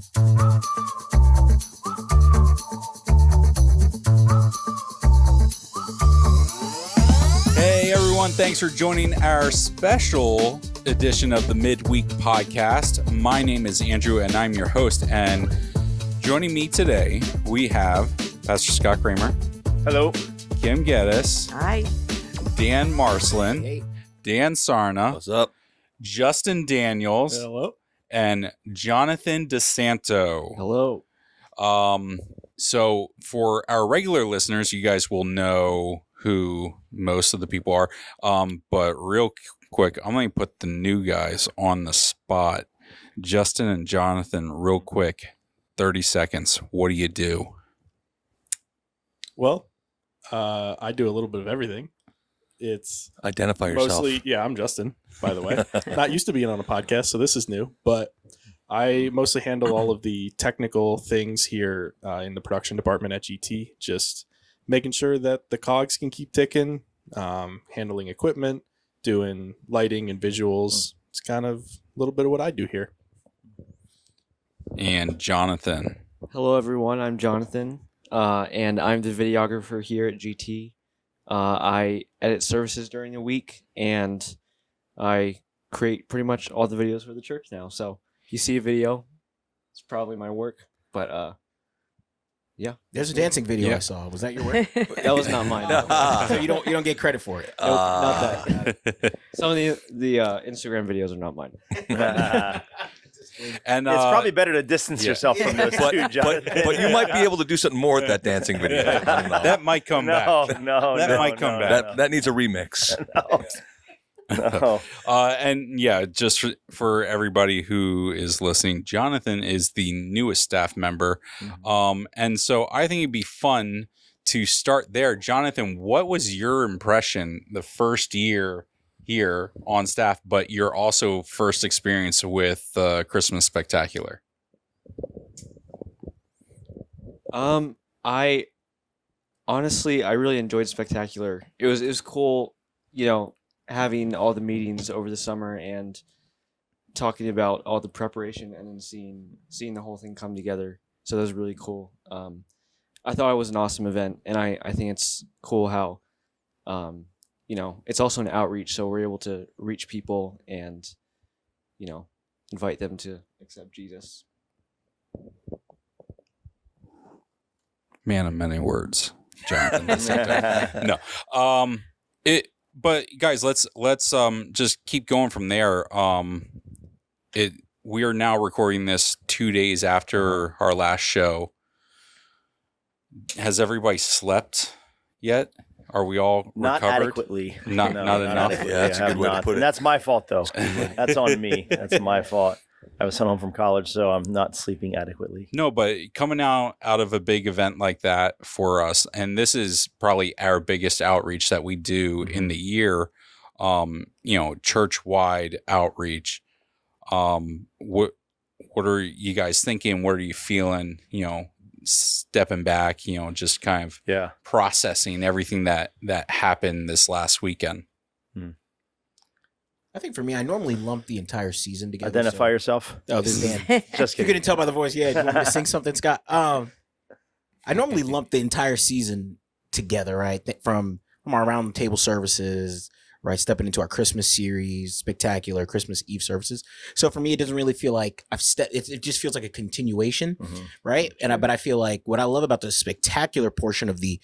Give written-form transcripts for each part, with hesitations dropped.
Hey everyone, thanks for joining our special edition of the Midweek podcast. My name is Andrew and I'm your host, and joining me today we have Pastor Scott Kramer. Hello. Kim Geddes. Hi. Dan Marslin. Hey. Dan Sarna. What's up? Justin Daniels. Hello. And Jonathan DeSanto. Hello. So for our regular listeners, you guys will know who most of the people are. But real quick, I'm going to put the new guys on the spot. Justin and Jonathan, real quick, 30 seconds. What do you do? Well, I do a little bit of everything. It's Identify yourself. mostly, I'm Justin, by the way. Not used to being on a podcast, so this is new. But I mostly handle all of the technical things here in the production department at GT. Just making sure that the cogs can keep ticking, handling equipment, doing lighting and visuals. It's kind of a little bit of what I do here. And Jonathan. Hello, everyone. I'm Jonathan, and I'm the videographer here at GT. I edit services during the week, and I create pretty much all the videos for the church now. So if you see a video, it's probably my work. But yeah, there's a dancing video I saw. Was that your work? that was not mine. So you don't get credit for it. Nope, not that. Some of the Instagram videos are not mine. And it's probably better to distance yourself from those two, Jonathan. But you might be able to do something more with that dancing video. I don't know. That might come back. That might come back. That needs a remix. No. And yeah, just for everybody who is listening, Jonathan is the newest staff member. And so I think it'd be fun to start there. Jonathan, what was your impression the first year here on staff, but your also first experience with Christmas Spectacular? I honestly, I really enjoyed Spectacular. It was cool, having all the meetings over the summer and talking about all the preparation and then seeing the whole thing come together. So that was really cool. I thought it was an awesome event, and I think it's cool how it's also an outreach, so we're able to reach people and invite them to accept Jesus. Man of many words, Jonathan. No. But guys, let's just keep going from there. We are now recording this 2 days after our last show. Has everybody slept yet? Are we all not recovered? Adequately? Not enough. Adequately. Yeah, that's a good way to put it. And that's my fault, though. That's on me. That's my fault. I was sent home from college, so I'm not sleeping adequately. No, but coming out of a big event like that for us, and this is probably our biggest outreach that we do in the year, church-wide outreach. What are you guys thinking? What are you feeling? Stepping back, just kind of processing everything that happened this last weekend. I think for me, I normally lump the entire season together. Identify yourself. Oh, this is Dan. Just You kidding. couldn't tell by the voice. Yeah, do you want me to sing something, Scott? I normally lump the entire season together, right? From our round the table services, right? Stepping into our Christmas series, spectacular Christmas Eve services. So for me, it doesn't really feel like it just feels like a continuation, right? But I feel like what I love about the spectacular portion of the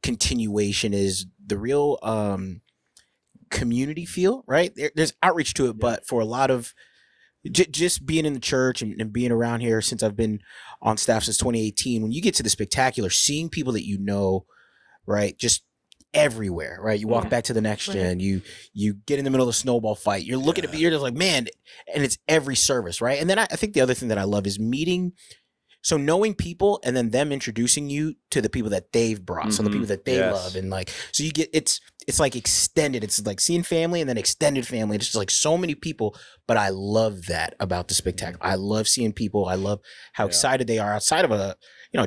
continuation is the real community feel, right? There's outreach to it, but for a lot of just being in the church and being around here since I've been on staff since 2018, when you get to the spectacular, seeing people that right, just everywhere, right? You walk back to the next gen, you get in the middle of the snowball fight, you're looking at you're just like, man, and it's every service, right? And then I think the other thing that I love is knowing people and then them introducing you to the people that they've brought, so the people that they love, and so you get it's like extended. It's like seeing family and then extended family. It's just like so many people, but I love that about the spectacular. I love seeing people. I love how excited they are outside of a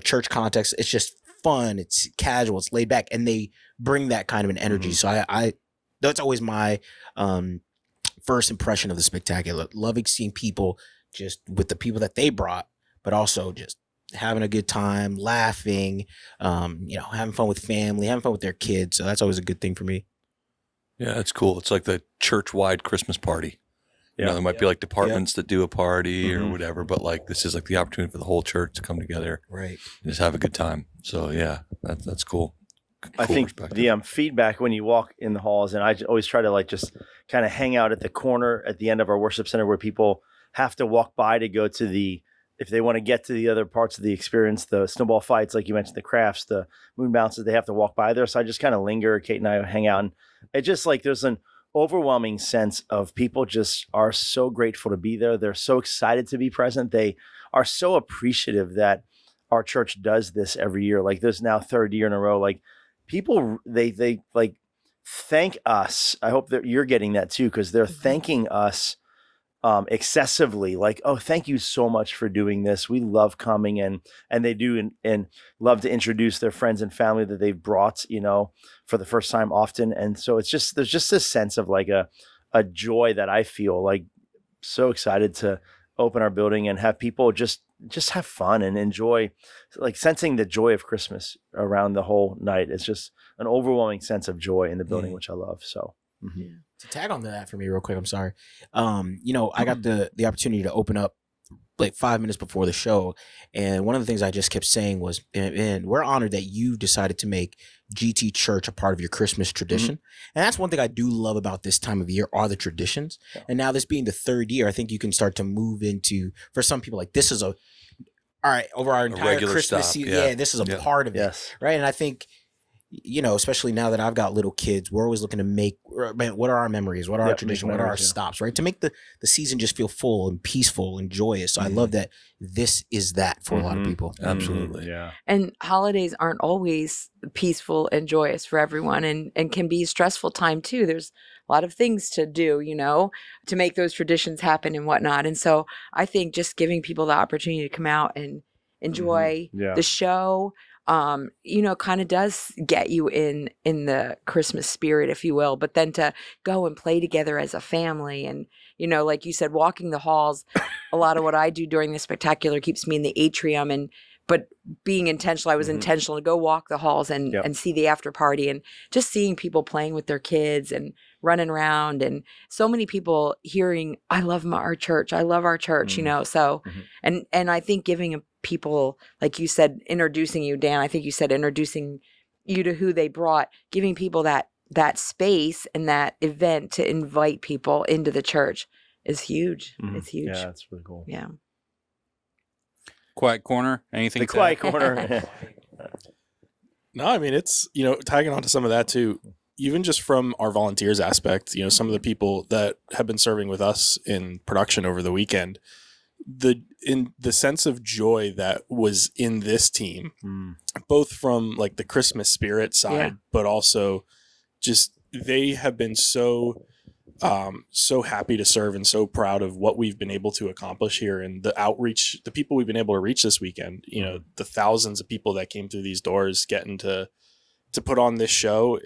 church context. It's just fun. It's casual. It's laid back, and they bring that kind of an energy. So I that's always my first impression of the spectacular. Loving seeing people just with the people that they brought, but also just having a good time, laughing, having fun with family, having fun with their kids. So that's always a good thing for me. Yeah, it's cool. It's like the church-wide Christmas party. There might be like departments that do a party or whatever, but like this is like the opportunity for the whole church to come together, right, and just have a good time. So yeah, that's cool. I think the feedback when you walk in the halls, and I always try to like just kind of hang out at the corner at the end of our worship center where people have to walk by to go to if they want to get to the other parts of the experience, the snowball fights, like you mentioned, the crafts, the moon bounces, they have to walk by there. So I just kind of linger. Kate and I hang out, and it just like there's an overwhelming sense of people just are so grateful to be there. They're so excited to be present. They are so appreciative that our church does this every year. Like this now 3rd year in a row. Like people, they like thank us. I hope that you're getting that too, because they're thanking us excessively, like, oh, thank you so much for doing this. We love coming, and they do and love to introduce their friends and family that they've brought, for the first time often. And so there's just this sense of like a joy that I feel like so excited to open our building and have people just have fun and enjoy, like sensing the joy of Christmas around the whole night. It's just an overwhelming sense of joy in the building, which I love. So. Mm-hmm. To tag on to that for me real quick, I'm sorry. I got the opportunity to open up like 5 minutes before the show, and one of the things I just kept saying was, and we're honored that you decided to make GT Church a part of your Christmas tradition. And that's one thing I do love about this time of year are the traditions. And now this being the 3rd year, I think you can start to move into, for some people, like this is all right, over our entire Christmas season. Yeah, this is a part of it. Right. And I think, especially now that I've got little kids, we're always looking to make, what are our memories? What are our traditions? What are our stops, right? To make the season just feel full and peaceful and joyous. So I love that this is that for a lot of people. Absolutely. Yeah. And holidays aren't always peaceful and joyous for everyone, and can be a stressful time too. There's a lot of things to do, to make those traditions happen and whatnot. And so I think just giving people the opportunity to come out and enjoy the show, kind of does get you in the Christmas spirit, if you will, but then to go and play together as a family and, like you said, walking the halls, a lot of what I do during the spectacular keeps me in the atrium but being intentional, I was intentional to go walk the halls and see the after party and just seeing people playing with their kids and running around, and so many people hearing, I love our church. So, and I think giving people, like you said, introducing you, Dan, I think you said introducing you to who they brought, giving people that space and that event to invite people into the church is huge. It's huge. Yeah, that's really cool. Yeah. Quiet corner. Anything? The quiet corner. No, I mean, it's, tagging on to some of that too, even just from our volunteers aspect, some of the people that have been serving with us in production over the weekend, the sense of joy that was in this team, both from like the Christmas spirit side, but also just they have been so happy to serve and so proud of what we've been able to accomplish here, and the outreach, the people we've been able to reach this weekend, the thousands of people that came through these doors getting to put on this show.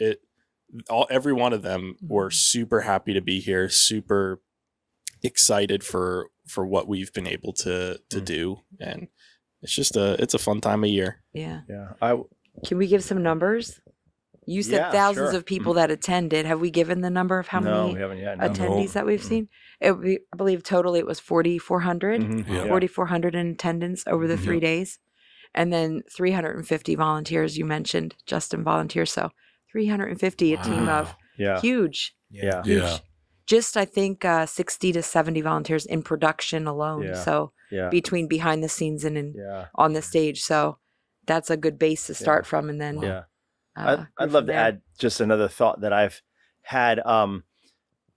Every one of them were super happy to be here, super excited for what we've been able to do, and it's just it's a fun time of year. Yeah. Can we give some numbers? You said thousands of people that attended. Have we given the number of how many we haven't yet, attendees that we've seen? I believe totally it was 4,400. 4,400 in attendance over the 3 days. And then 350 volunteers, you mentioned, Justin, volunteers. So 350, a team of huge. Yeah. Just, I think, 60 to 70 volunteers in production alone. Yeah. So between behind the scenes and on the stage. So that's a good base to start from. And then I'd love to add just another thought that I've had.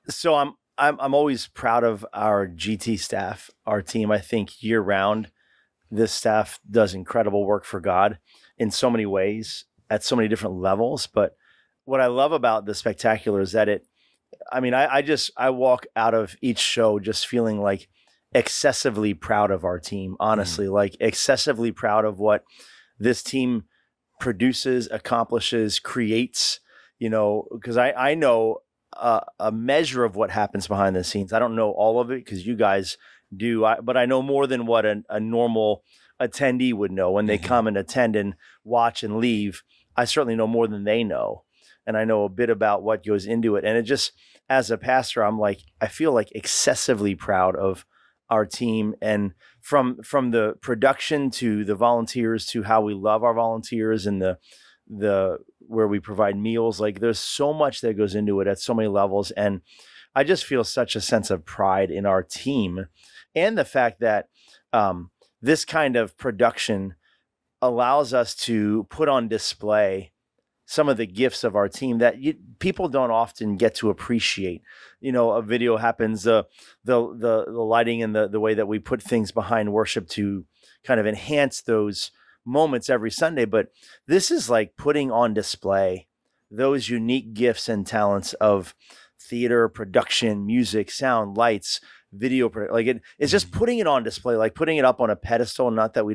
So I'm always proud of our GT staff, our team. I think year round, this staff does incredible work for God in so many ways at so many different levels. But what I love about the spectacular is that I walk out of each show just feeling like excessively proud of our team, honestly, like excessively proud of what this team produces, accomplishes, creates, because I know a measure of what happens behind the scenes. I don't know all of it because you guys do. But I know more than what a normal attendee would know when they come and attend and watch and leave. I certainly know more than they know. And I know a bit about what goes into it. And it just, as a pastor, I feel like excessively proud of our team, and from the production to the volunteers to how we love our volunteers and the where we provide meals. Like, there's so much that goes into it at so many levels. And I just feel such a sense of pride in our team, and the fact that this kind of production allows us to put on display some of the gifts of our team that people don't often get to appreciate. A video happens, the lighting and the way that we put things behind worship to kind of enhance those moments every Sunday. But this is like putting on display those unique gifts and talents of theater, production, music, sound, lights, video. It's just putting it on display, like putting it up on a pedestal. Not that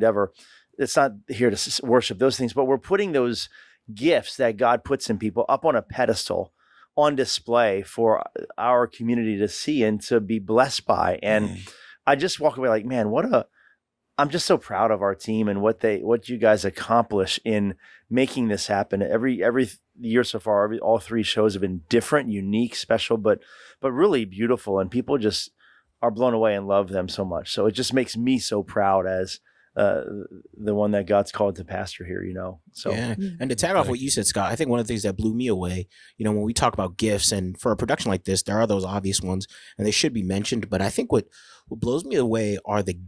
it's not here to worship those things, but we're putting those gifts that God puts in people up on a pedestal, on display for our community to see and to be blessed by. And I just walk away like, man, I'm just so proud of our team and what you guys accomplish in making this happen. Every year so far, all 3 shows have been different, unique, special, but really beautiful. And people just are blown away and love them so much. So it just makes me so proud as the one that God's called to pastor here, So yeah. And to tag off what you said, Scott, I think one of the things that blew me away, when we talk about gifts, and for a production like this, there are those obvious ones and they should be mentioned. But I think what blows me away are the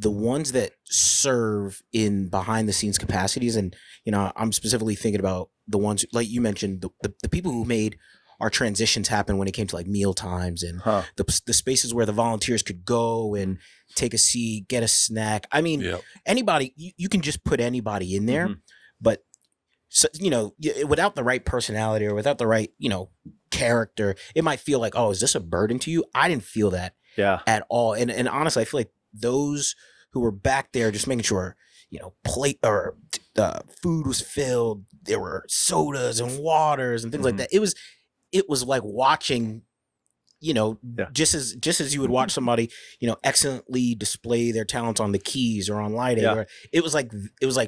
ones that serve in behind the scenes capacities. And, I'm specifically thinking about the ones like you mentioned, the people who made our transitions happen when it came to like meal times and the spaces where the volunteers could go and take a seat, get a snack. I mean, anybody, you can just put anybody in there, but without the right personality or without the right, character, it might feel like, oh, is this a burden to you? I didn't feel that at all. And honestly, I feel like those who were back there just making sure, plate or food was filled, there were sodas and waters and things like that. It was like watching, just as you would watch somebody, excellently display their talents on the keys or on lighting. Or it was like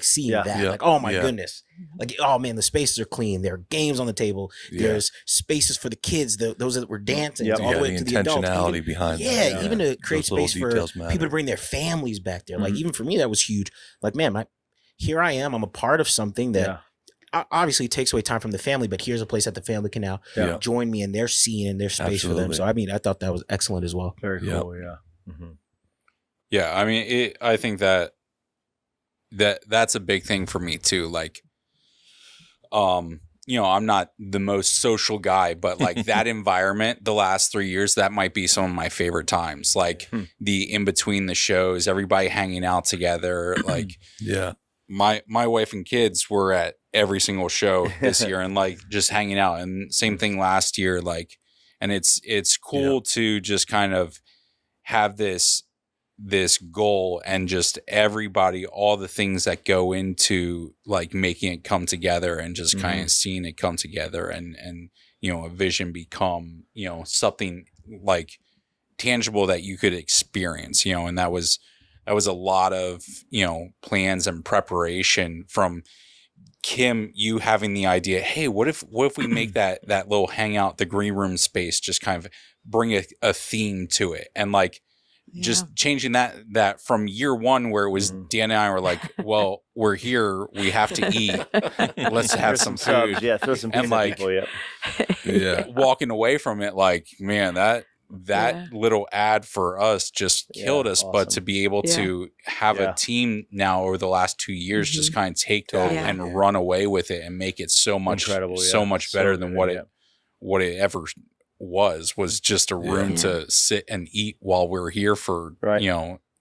seeing that, like, oh my goodness, like, oh man, the spaces are clean. There are games on the table. There's spaces for the kids, those that were dancing, all the way to the adults. Intentionality behind even to create space for matter. people to bring their families back there. Like, even for me, that was huge. Like, man, here I am. I'm a part of something that. Obviously it takes away time from the family, but here's a place that the family can now join me in their scene and their space for them. So, I mean, I thought that was excellent as well. Very cool. Yeah. Yeah. I mean, I think that's a big thing for me too. Like, I'm not the most social guy, but like that environment, the last 3 years, that might be some of my favorite times. Like the in between the shows, everybody hanging out together. Like, my wife and kids were at every single show this year and like just hanging out, and same thing last year. Like, and it's cool to just kind of have this goal and just everybody, all the things that go into like making it come together and just kind of seeing it come together and a vision become, something like tangible that you could experience, and that was a lot of, plans and preparation from Kim, you having the idea, hey, what if we make that little hangout, the green room space, just kind of bring a theme to it, and like just changing that from year one where it was Dan and I were like, well, we're here, we have to eat, let's have some food, throw some and like people, walking away from it, like, man, that little ad for us just killed us. Awesome. But to be able to have a team now over the last 2 years just kind of take that and run away with it and make it so much incredible, so much better than what it ever was just a room to sit and eat while we're here for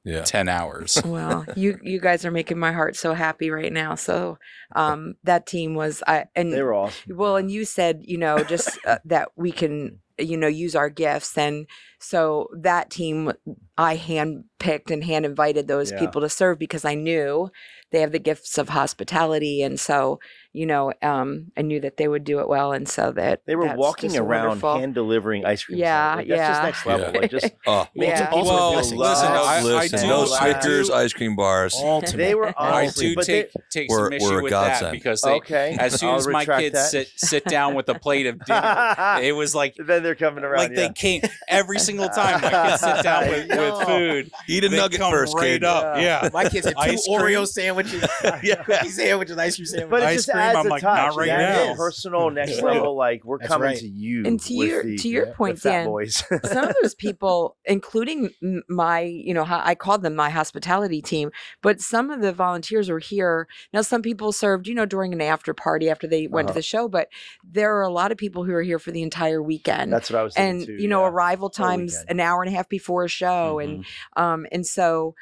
10 hours. Well, you guys are making my heart so happy right now. So that team was and they were awesome. Well, and you said just that we can use our gifts, and So that team, I hand-picked and hand-invited those people to serve because I knew they have the gifts of hospitality. And so, I knew that they would do it well. And so they were walking around wonderful. hand delivering ice cream. Yeah, Like, that's just next level. Yeah. Like just Yeah. people Well, feel listen, loved. Listen, do- no I Snickers, do- ice cream bars. Ultimate. They were I honestly, do but take We're- some issue we're a with that godsend. because okay. as soon I'll as my retract kids that. sit down with a plate of dinner, it was like then they're coming around. they came every single time my kids sit down with No. food. Eat a they nugget come first, right kid. up. Yeah. My kids had 2 Ice cream. Oreo sandwiches, cookie sandwiches, ice cream sandwiches. But it Ice just cream, adds I'm a like, touch. not right That now. is personal, next Yeah. level. Like we're That's coming right. to you. And to with your the point, fat Dan, boys. some of those people, including my, I called them my hospitality team, but some of the volunteers were here. Now, some people served, during an after party after they went to the show, but there are a lot of people who are here for the entire weekend. That's what I was and thinking too. arrival times weekend. an hour and a half before a show, and so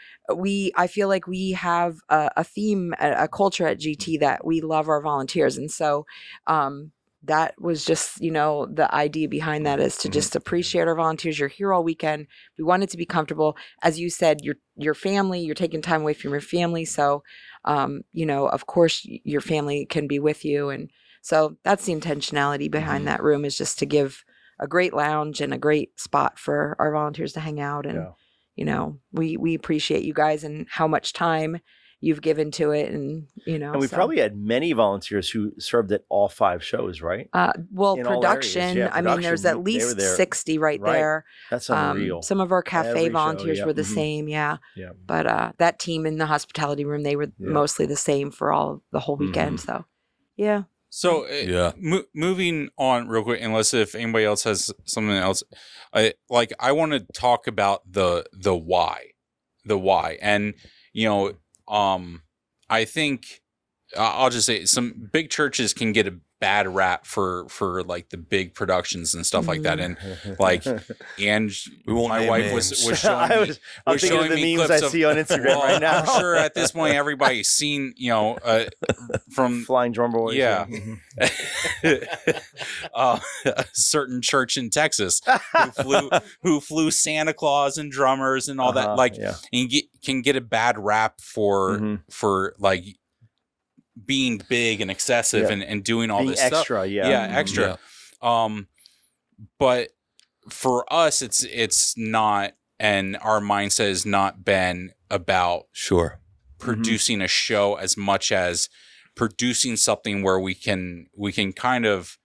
I feel like we have a theme, a culture at GT that we love our volunteers, and so that was just the idea behind that is to just appreciate our volunteers. You're here all weekend. We want it to be comfortable, as you said. Your family, you're taking time away from your family, so of course your family can be with you, and so that's the intentionality behind that room, is just to give a great lounge and a great spot for our volunteers to hang out. And we appreciate you guys and how much time you've given to it, and And we probably had many volunteers who served at all 5 shows, right? well, in all production. areas. Yeah, I mean, there's production, at they were least there. 60 right Right. there. That's unreal. Some of our cafe Every show, volunteers yeah. were the Mhm. same, yeah. Yeah. But that team in the hospitality room, they were Yeah. mostly the same for the whole weekend. So, yeah. So Yeah. moving on real quick, unless if anybody else has something else, I want to talk about the why, and I think I'll just say some big churches can get a bad rap for like the big productions and stuff like that, and like and We won't my name wife names. was showing I'm me thinking showing of me the memes clips I of- see on Instagram well, right now. I'm sure at this point everybody's seen from Flying drum boys. yeah. A certain church in Texas who flew Santa Claus and drummers and all that, like, yeah. and can get a bad rap for like being big and excessive Yeah. and doing all Being this extra, stuff. yeah. Yeah, extra. But for us, it's not, and our mindset has not been about Sure. producing a show as much as producing something where we can kind of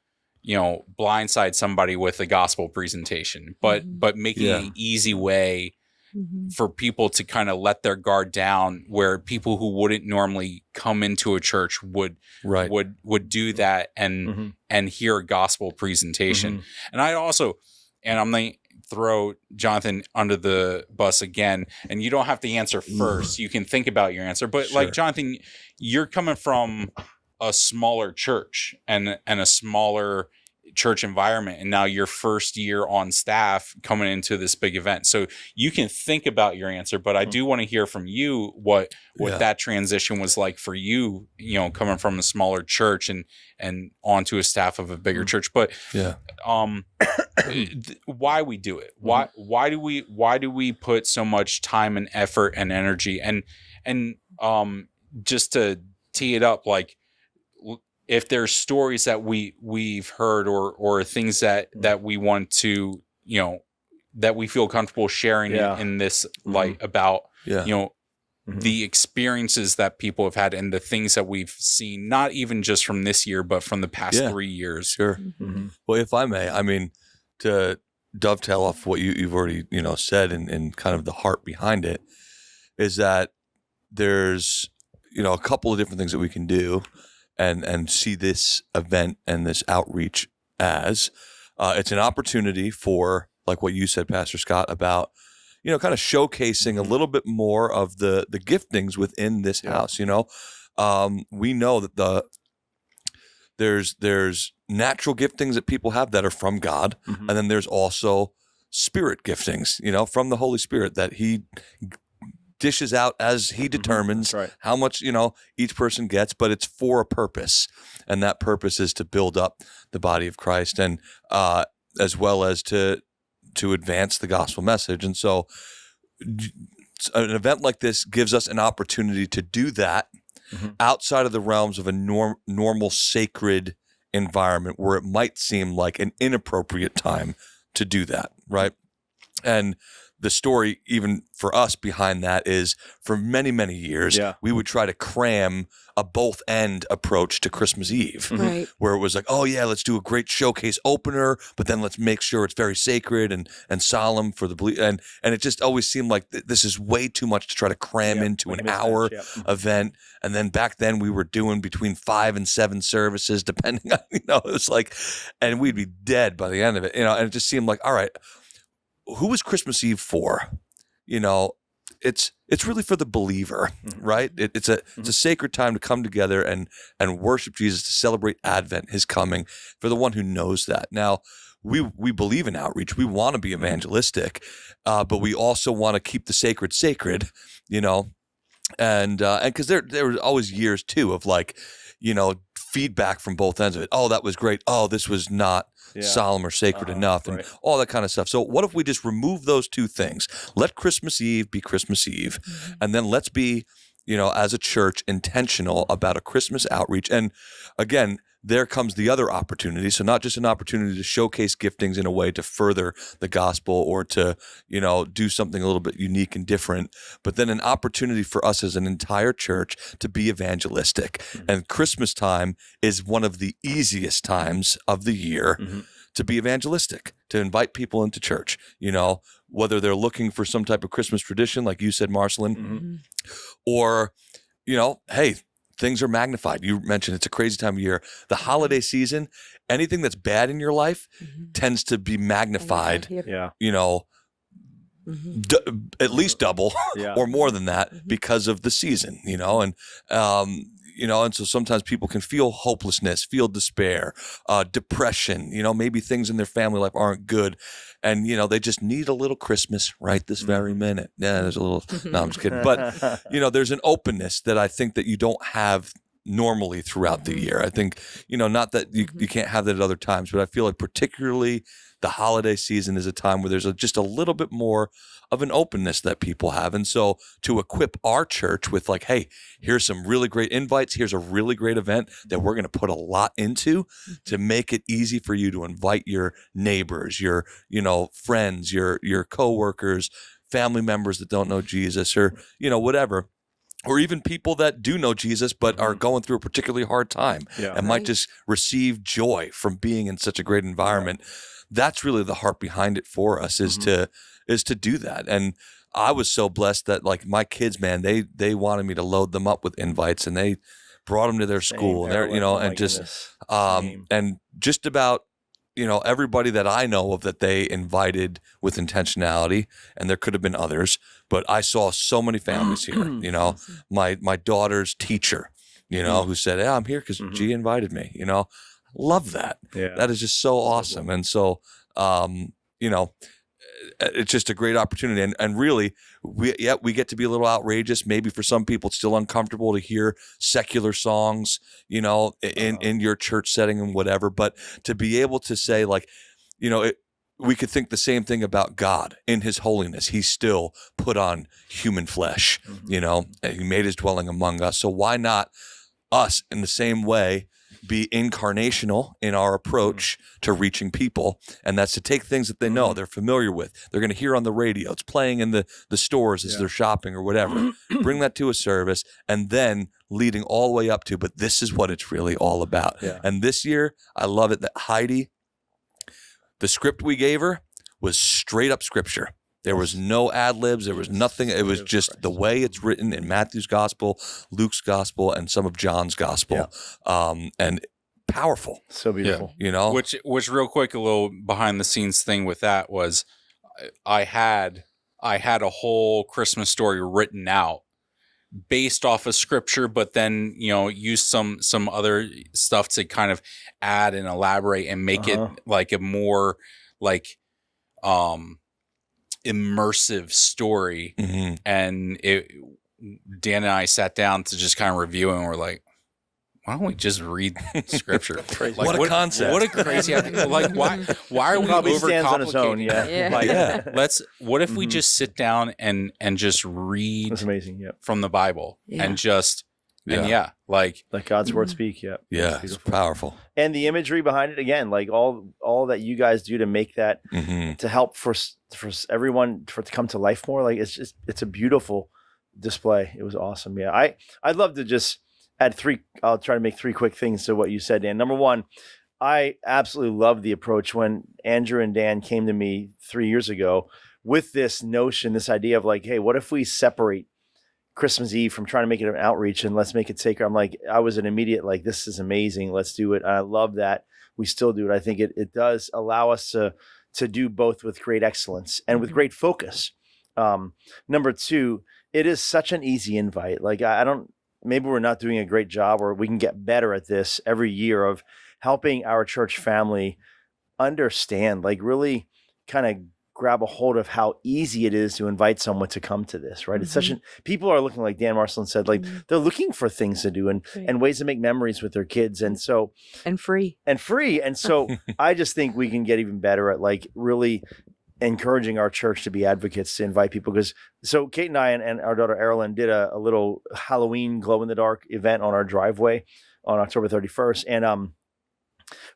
blindside somebody with a gospel presentation, but making Yeah. an easy way for people to kind of let their guard down, where people who wouldn't normally come into a church would do that and hear a gospel presentation. And I also, and I'm going to throw Jonathan under the bus again, and you don't have to answer first. You can think about your answer. But like, Jonathan, you're coming from a smaller church and a smaller church environment, and now your first year on staff coming into this big event. So you can think about your answer, but I do want to hear from you what that transition was like for you, coming from a smaller church and onto a staff of a bigger church. But why we do it? Why do we put so much time and effort and energy? And just to tee it up, like, if there's stories that we've heard or things that we want to, that we feel comfortable sharing in this light about, the experiences that people have had and the things that we've seen, not even just from this year, but from the past 3 years. Sure. Well, if I may, I mean, to dovetail off what you've already, said and kind of the heart behind it, is that there's, a couple of different things that we can do and see this event and this outreach as it's an opportunity for, like what you said, Pastor Scott, about kind of showcasing a little bit more of the giftings within this house. We know that there's natural giftings that people have that are from God, and then there's also spirit giftings, from the Holy Spirit that He dishes out as He determines how much each person gets, but it's for a purpose, and that purpose is to build up the body of Christ, and as well as to to advance the gospel message. And so an event like this gives us an opportunity to do that outside of the realms of a normal sacred environment where it might seem like an inappropriate time to do that, right? And the story, even for us behind that, is for many, many years, we would try to cram a both end approach to Christmas Eve, Right. where it was like, oh yeah, let's do a great showcase opener, but then let's make sure it's very sacred and solemn for the belief. And it just always seemed like this is way too much to try to cram into an hour event. And then back then we were doing between 5 and 7 services, depending on, it was like, and we'd be dead by the end of it, and it just seemed like, all right, who was Christmas Eve for? It's really for the believer, right? It's a sacred time to come together and worship Jesus, to celebrate Advent, his coming, for the one who knows that. Now, we believe in outreach. We want to be evangelistic, but we also want to keep the sacred, and because there were always years too of like, feedback from both ends of it. Oh, that was great. Oh, this was not solemn or sacred enough, and all that kind of stuff. So what if we just remove those two things? Let Christmas Eve be Christmas Eve, and then let's be, as a church, intentional about a Christmas outreach. And again, there comes the other opportunity. So not just an opportunity to showcase giftings in a way to further the gospel or to, do something a little bit unique and different, but then an opportunity for us as an entire church to be evangelistic. And Christmas time is one of the easiest times of the year to be evangelistic, to invite people into church, whether they're looking for some type of Christmas tradition, like you said, Marceline, or, hey, things are magnified. You mentioned it's a crazy time of year. The holiday season, anything that's bad in your life tends to be magnified, at least double or more than that because of the season, and so sometimes people can feel hopelessness, feel despair, depression, maybe things in their family life aren't good. And, they just need a little Christmas right this very minute. Yeah, there's a little, no, I'm just kidding. But, there's an openness that I think that you don't have normally throughout the year. I think, not that you can't have that at other times, but I feel like particularly the holiday season is a time where there's just a little bit more of an openness that people have. And so to equip our church with like, hey, here's some really great invites. Here's a really great event that we're going to put a lot into to make it easy for you to invite your neighbors, your, friends, your coworkers, family members that don't know Jesus or, whatever. Or even people that do know Jesus but are going through a particularly hard time and might just receive joy from being in such a great environment. That's really the heart behind it for us is to do that. And I was so blessed that like my kids, man, they wanted me to load them up with invites and they brought them to their school and they're, and just about, everybody that I know of that they invited with intentionality, and there could have been others, but I saw so many families here, my daughter's teacher, who said, yeah, I'm here because G invited me, love that. Yeah. That is just so awesome. And so, it's just a great opportunity. And really, we get to be a little outrageous. Maybe for some people, it's still uncomfortable to hear secular songs, in your church setting and whatever. But to be able to say like, we could think the same thing about God in his holiness. He still put on human flesh, and he made his dwelling among us. So why not us in the same way be incarnational in our approach to reaching people? And that's to take things that they know, they're familiar with, they're going to hear on the radio, it's playing in the stores as they're shopping or whatever. Bring that to a service and then leading all the way up to, but this is what it's really all about. Yeah. And this year, I love it that Heidi, the script we gave her was straight up scripture. There was no ad libs. There was nothing. It was just the way it's written in Matthew's gospel, Luke's gospel, and some of John's gospel. And powerful. So beautiful. Which real quick, a little behind the scenes thing with that was I had a whole Christmas story written out based off of scripture, but then, use some other stuff to kind of add and elaborate and make it like a more like, immersive story. And Dan and I sat down to just kind of review it and we're like, why don't we just read scripture? Crazy. Like, What a concept. What a crazy idea. Like, why are we Probably stands on its own. overcomplicating Yeah. it? Yeah. Like, Yeah. what if we Mhm. just sit down and just read That's amazing. Yeah. from the Bible Yeah. and just and Yeah. like Let God's word Mhm. speak. Yeah. Yeah, it's powerful. And the imagery behind it again, like all that you guys do to make that Hmm. to help for everyone for it to come to life more. Like it's a beautiful display. It was awesome. Yeah. I'd love to just add I'll try to make three quick things to what you said, Dan. Number one, I absolutely love the approach when Andrew and Dan came to me 3 years ago with this notion, this idea of like, hey, what if we separate Christmas Eve from trying to make it an outreach and let's make it sacred? I'm like, I was an immediate, like, this is amazing. Let's do it. I love that we still do it. I think it does allow us to do both with great excellence and with great focus. Number two, it is such an easy invite. Like maybe we're not doing a great job, or we can get better at this every year of helping our church family understand, like really kind of grab a hold of how easy it is to invite someone to come to this, right? It's such people are looking, like Dan Marcelin said, like they're looking for things to do and ways to make memories with their kids. And so, And free. and so I just think we can get even better at like really encouraging our church to be advocates, to invite people. Because so Kate and I and our daughter Erilyn did a little Halloween glow in the dark event on our driveway on October 31st. And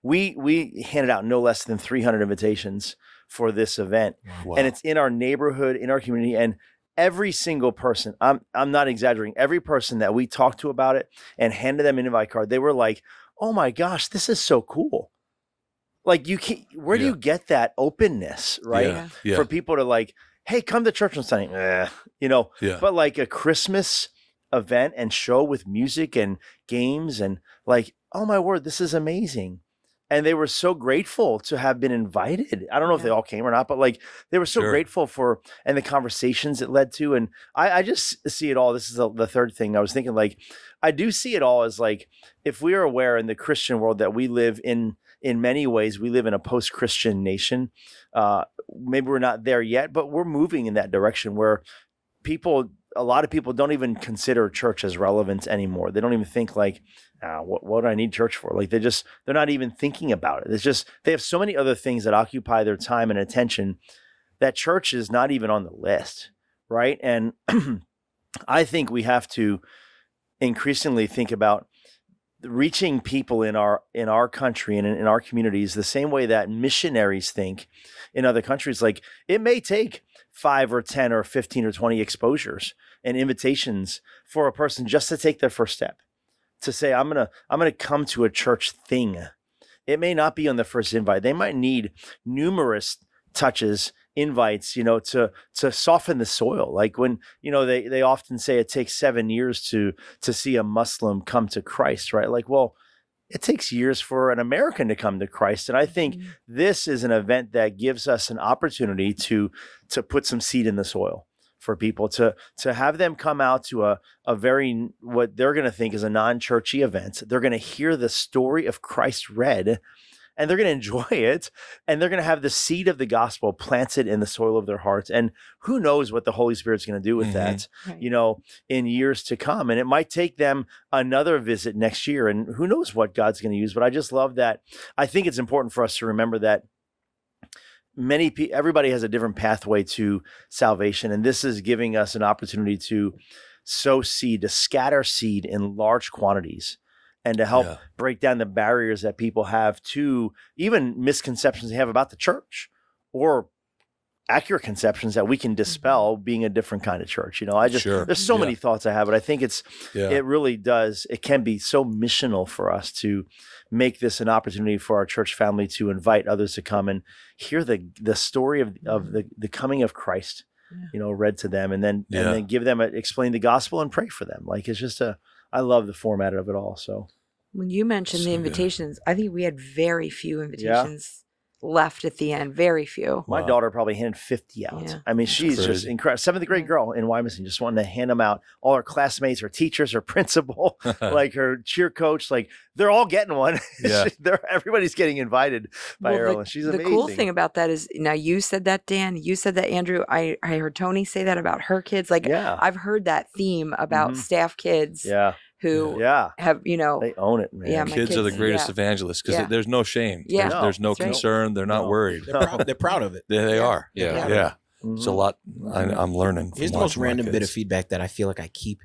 we handed out no less than 300 invitations for this event. Wow. And it's in our neighborhood, in our community. And every single person, I'm not exaggerating, every person that we talked to about it and handed them an invite card, they were like, oh my gosh, this is so cool. Like where do you get that openness, right? Yeah. Yeah. For people to like, hey, come to church on Sunday, Yeah. but like a Christmas event and show with music and games and like, oh my word, this is amazing. And they were so grateful to have been invited. I don't know if they all came or not, but like they were so Sure. grateful for, and the conversations it led to. And I just see it all. This is the third thing I was thinking, like, I do see it all as like, if we are aware in the Christian world that we live in many ways, we live in a post-Christian nation. Maybe we're not there yet, but we're moving in that direction where a lot of people don't even consider church as relevant anymore. They don't even think like, what do I need church for? Like they're not even thinking about it. It's just, they have so many other things that occupy their time and attention that church is not even on the list. Right. And I think we have to increasingly think about reaching people in our country and in our communities the same way that missionaries think in other countries. Like it may take 5 or 10 or 15 or 20 exposures and invitations for a person just to take their first step, to say, I'm gonna come to a church thing. It may not be on the first invite. They might need numerous touches, invites, to soften the soil. Like when, they often say it takes 7 years to see a Muslim come to Christ, right? Like, well, it takes years for an American to come to Christ. And I think this is an event that gives us an opportunity to put some seed in the soil for people, to have them come out to a very, what they're going to think is a non-churchy event. They're going to hear the story of Christ read, and they're going to enjoy it, and they're going to have the seed of the gospel planted in the soil of their hearts. And who knows what the Holy Spirit's going to do with that, Right. in years to come. And it might take them another visit next year, and who knows what God's going to use. But I just love that. I think it's important for us to remember that everybody has a different pathway to salvation. And this is giving us an opportunity to sow seed, to scatter seed in large quantities, and to help break down the barriers that people have to even misconceptions they have about the church, or accurate conceptions that we can dispel being a different kind of church. There's so many thoughts I have, but I think it really does. It can be so missional for us to make this an opportunity for our church family to invite others to come and hear the story of the coming of Christ, read to them, and then give them explain the gospel and pray for them. Like, it's just I love the format of it all. So When you mentioned So the good. invitations, I think we had very few invitations left at the end. Very few. my Wow. daughter probably handed 50 out. Yeah. I mean, she's just crazy. incredible. 7th grade girl in Wyomissing, just wanting to hand them out. All her classmates, her teachers, her principal, like her cheer coach, like they're all getting one. Yeah. Everybody's getting invited by Well, Erilyn. She's the amazing. cool thing about that is, now you said that, Dan, you said that, Andrew. I heard Tony say that about her kids. Like, Yeah. I've heard that theme about Mhm. staff kids Yeah. who Yeah. have, They own it, man. Yeah, my Kids are the kids, greatest yeah. evangelists because Yeah. there's no shame. Yeah. There's no That's right. concern. They're not No. worried. They're proud of it. They Yeah. are. Yeah. Yeah. Mhm. It's a lot I'm learning. Here's from the most watching my random bit of kids. feedback that I feel like I keep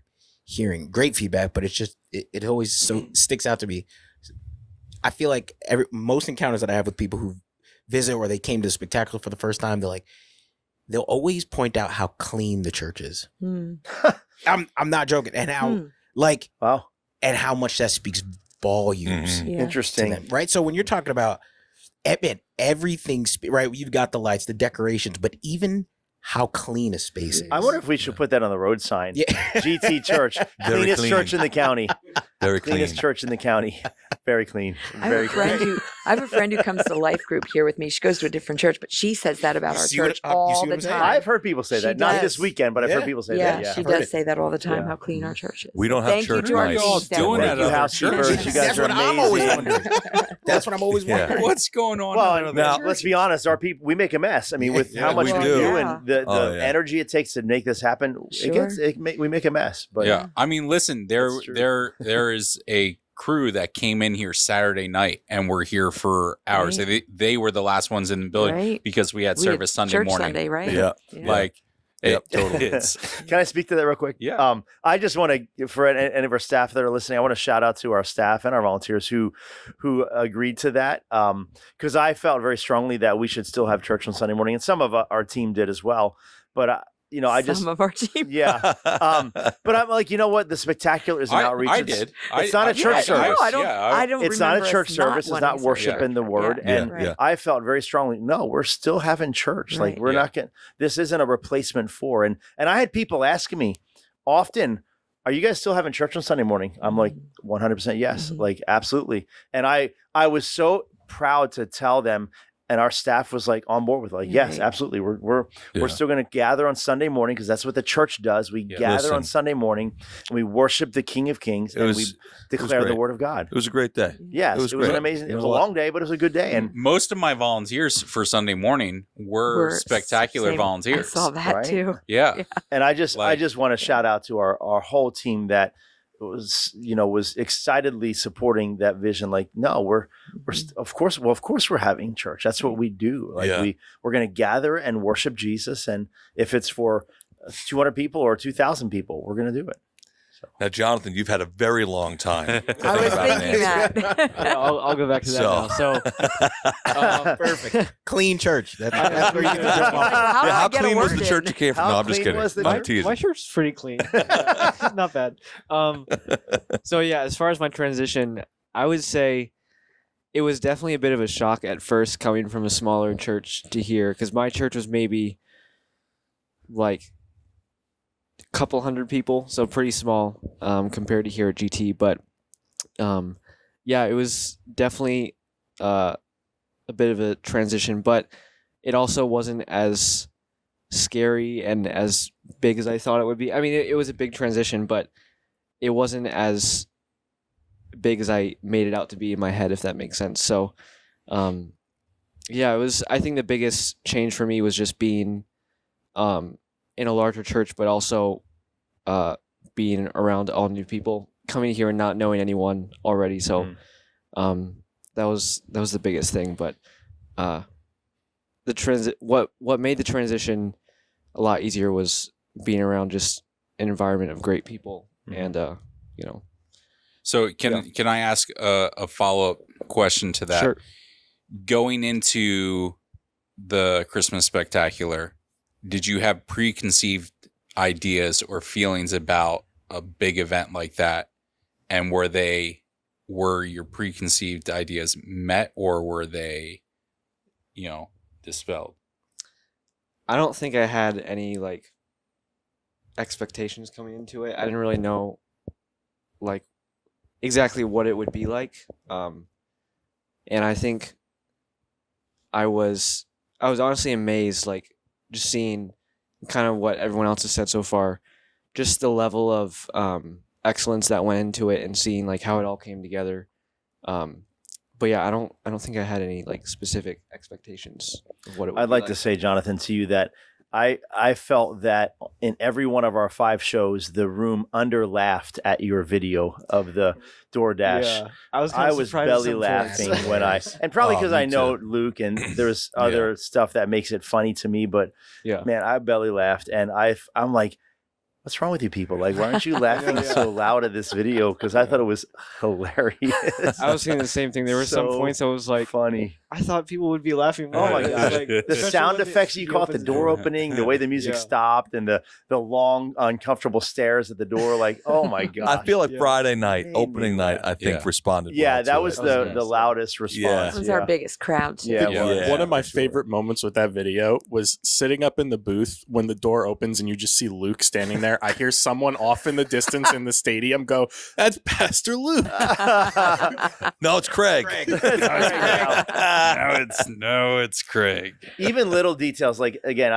hearing. Great feedback, but it's just it always so sticks out to me. I feel like most encounters that I have with people who visit or they came to the spectacular for the first time, they'll always point out how clean the church is. Hmm. I'm not joking, and how Hmm. like Wow. and how much that speaks volumes Mhm. Yeah. to Interesting. them, right? So when you're talking about everything, right? You've got the lights, the decorations, but even how clean a space is. I wonder if we should put that on the road sign. Yeah. GT Church, Very cleanest clean. church in the county. Very clean. Cleanest church in the county. Very clean. I Very have a friend who comes to life group here with me. She goes to a different church, but she says that about You our see what- church you see all what the I'm saying? time. I've heard people say She that. Not this does. weekend, but I've Yeah. heard people say Yeah, that. Yeah. she I've heard does it. say that all the time. Yeah. How clean our church is. We don't have Thank church you to our What are nights. y'all team staff. doing Thank at you, other housekeepers. churches? You guys That's are what I'm always amazing. wondering. That's what I'm always Yeah. wondering. What's going on? Well, at other now, churches? let's be honest. Our people, we make a mess. I mean, with Yeah, how much we we do. do Yeah. and the Oh, yeah. energy it takes to make this happen, Sure. we make a mess. But Yeah, I mean, listen, That's true. there is a crew that came in here Saturday night and were here for hours. Right. They were the last ones in the building Right. because we had We had service Sunday church morning. Sunday, right? Yeah. Like, Yep, totally. It's Can I speak to that real quick? Yeah. I just want to, for any of our staff that are listening, I want to shout out to our staff and our volunteers who agreed to that. Because I felt very strongly that we should still have church on Sunday morning, and some of our team did as well. But I just Some of our team. yeah. But I'm like, you know what? The spectacular is an outreach. I It's- did. It's not a church Yeah, service. No, I don't. Yeah, I don't. It's not a remember church us service. It's not wanting worship service. in the word. Yeah, And right. I felt very strongly, no, we're still having church. Like Right. we're Yeah. not getting, this isn't a replacement for. And I had people asking me often, are you guys still having church on Sunday morning? I'm like, 100% yes, Mhm. like absolutely. And I was so proud to tell them, and our staff was like on board with like, yes, Right. absolutely. We're Yeah. still going to gather on Sunday morning because that's what the church does. We Yeah. gather on Listen. Sunday morning and we worship the King of Kings and we declare the great. word of God. It was a great day. Yes, It was an great. amazing. You It was know a what? long day, but it was a good day. And most of my volunteers for Sunday morning were spectacular same. volunteers. I saw that Right? too. Yeah. I just Like- want to shout out to our whole team that was excitedly supporting that vision. Like, no, we're of course we're having church. That's what we do. Like Yeah. we're going to gather and worship Jesus, and if it's for 200 people or 2,000 people, we're going to do it. Now, Jonathan, you've had a very long time. to I think was about an thinking answer. that. I'll go back to that So- now. So Perfect. Clean church. That's where you can jump off. How do Yeah, I how get a clean was word the in? church you came from? How No, I'm just clean kidding. was the I'm church? teasing. my church is pretty clean. Not bad. So yeah, as far as my transition, I would say it was definitely a bit of a shock at first coming from a smaller church to here, because my church was maybe like a couple hundred people, so pretty small compared to here at GT. But yeah, it was definitely a bit of a transition, but it also wasn't as scary and as big as I thought it would be. I mean, it was a big transition, but it wasn't as big as I made it out to be in my head, if that makes sense. So, yeah, it was. I think the biggest change for me was just being in a larger church, but also being around all new people, coming here and not knowing anyone already. So, that was the biggest thing. But what made the transition a lot easier was being around just an environment of great people, and So can I ask a follow-up question to that? Sure. Going into the Christmas Spectacular, did you have preconceived ideas or feelings about a big event like that? And were your preconceived ideas met, or were they, dispelled? I don't think I had any like expectations coming into it. I didn't really know like exactly what it would be like. And I think I was honestly amazed, like just seeing kind of what everyone else has said so far, just the level of excellence that went into it, and seeing like how it all came together. But yeah, I don't think I had any like specific expectations of what it would I'd be like to say, Jonathan, to you that I felt that in every one of our 5 shows, the room under laughed at your video of the DoorDash. Yeah, I was, I was surprised at belly some laughing points. when and probably Oh, because me I know too. Luke and there's other stuff that makes it funny to me, but Yeah. man, I belly laughed and I'm like, what's wrong with you people? Like, why aren't you laughing Yeah. so loud at this video? Because I thought it was hilarious. I was thinking the same thing. There were some So points I was like, funny. I thought people would be laughing more. Oh my It's gosh. like, The especially sound when effects you he caught, the opens door opening, the way the music Yeah. stopped, and the long uncomfortable stares at the door. Like, oh my god! I feel like Yeah. Friday night, Made me opening night, laugh. I think Yeah. responded. Yeah, well that to was it. the- the nice. loudest response. It was our biggest crowd. Too. Yeah, it Yeah. was. One of my for sure. favorite moments with that video was sitting up in the booth when the door opens and you just see Luke standing there. I hear someone off in the distance in the stadium go, "That's Pastor Luke." No, it's Craig. No, it's Craig. Even little details, like again,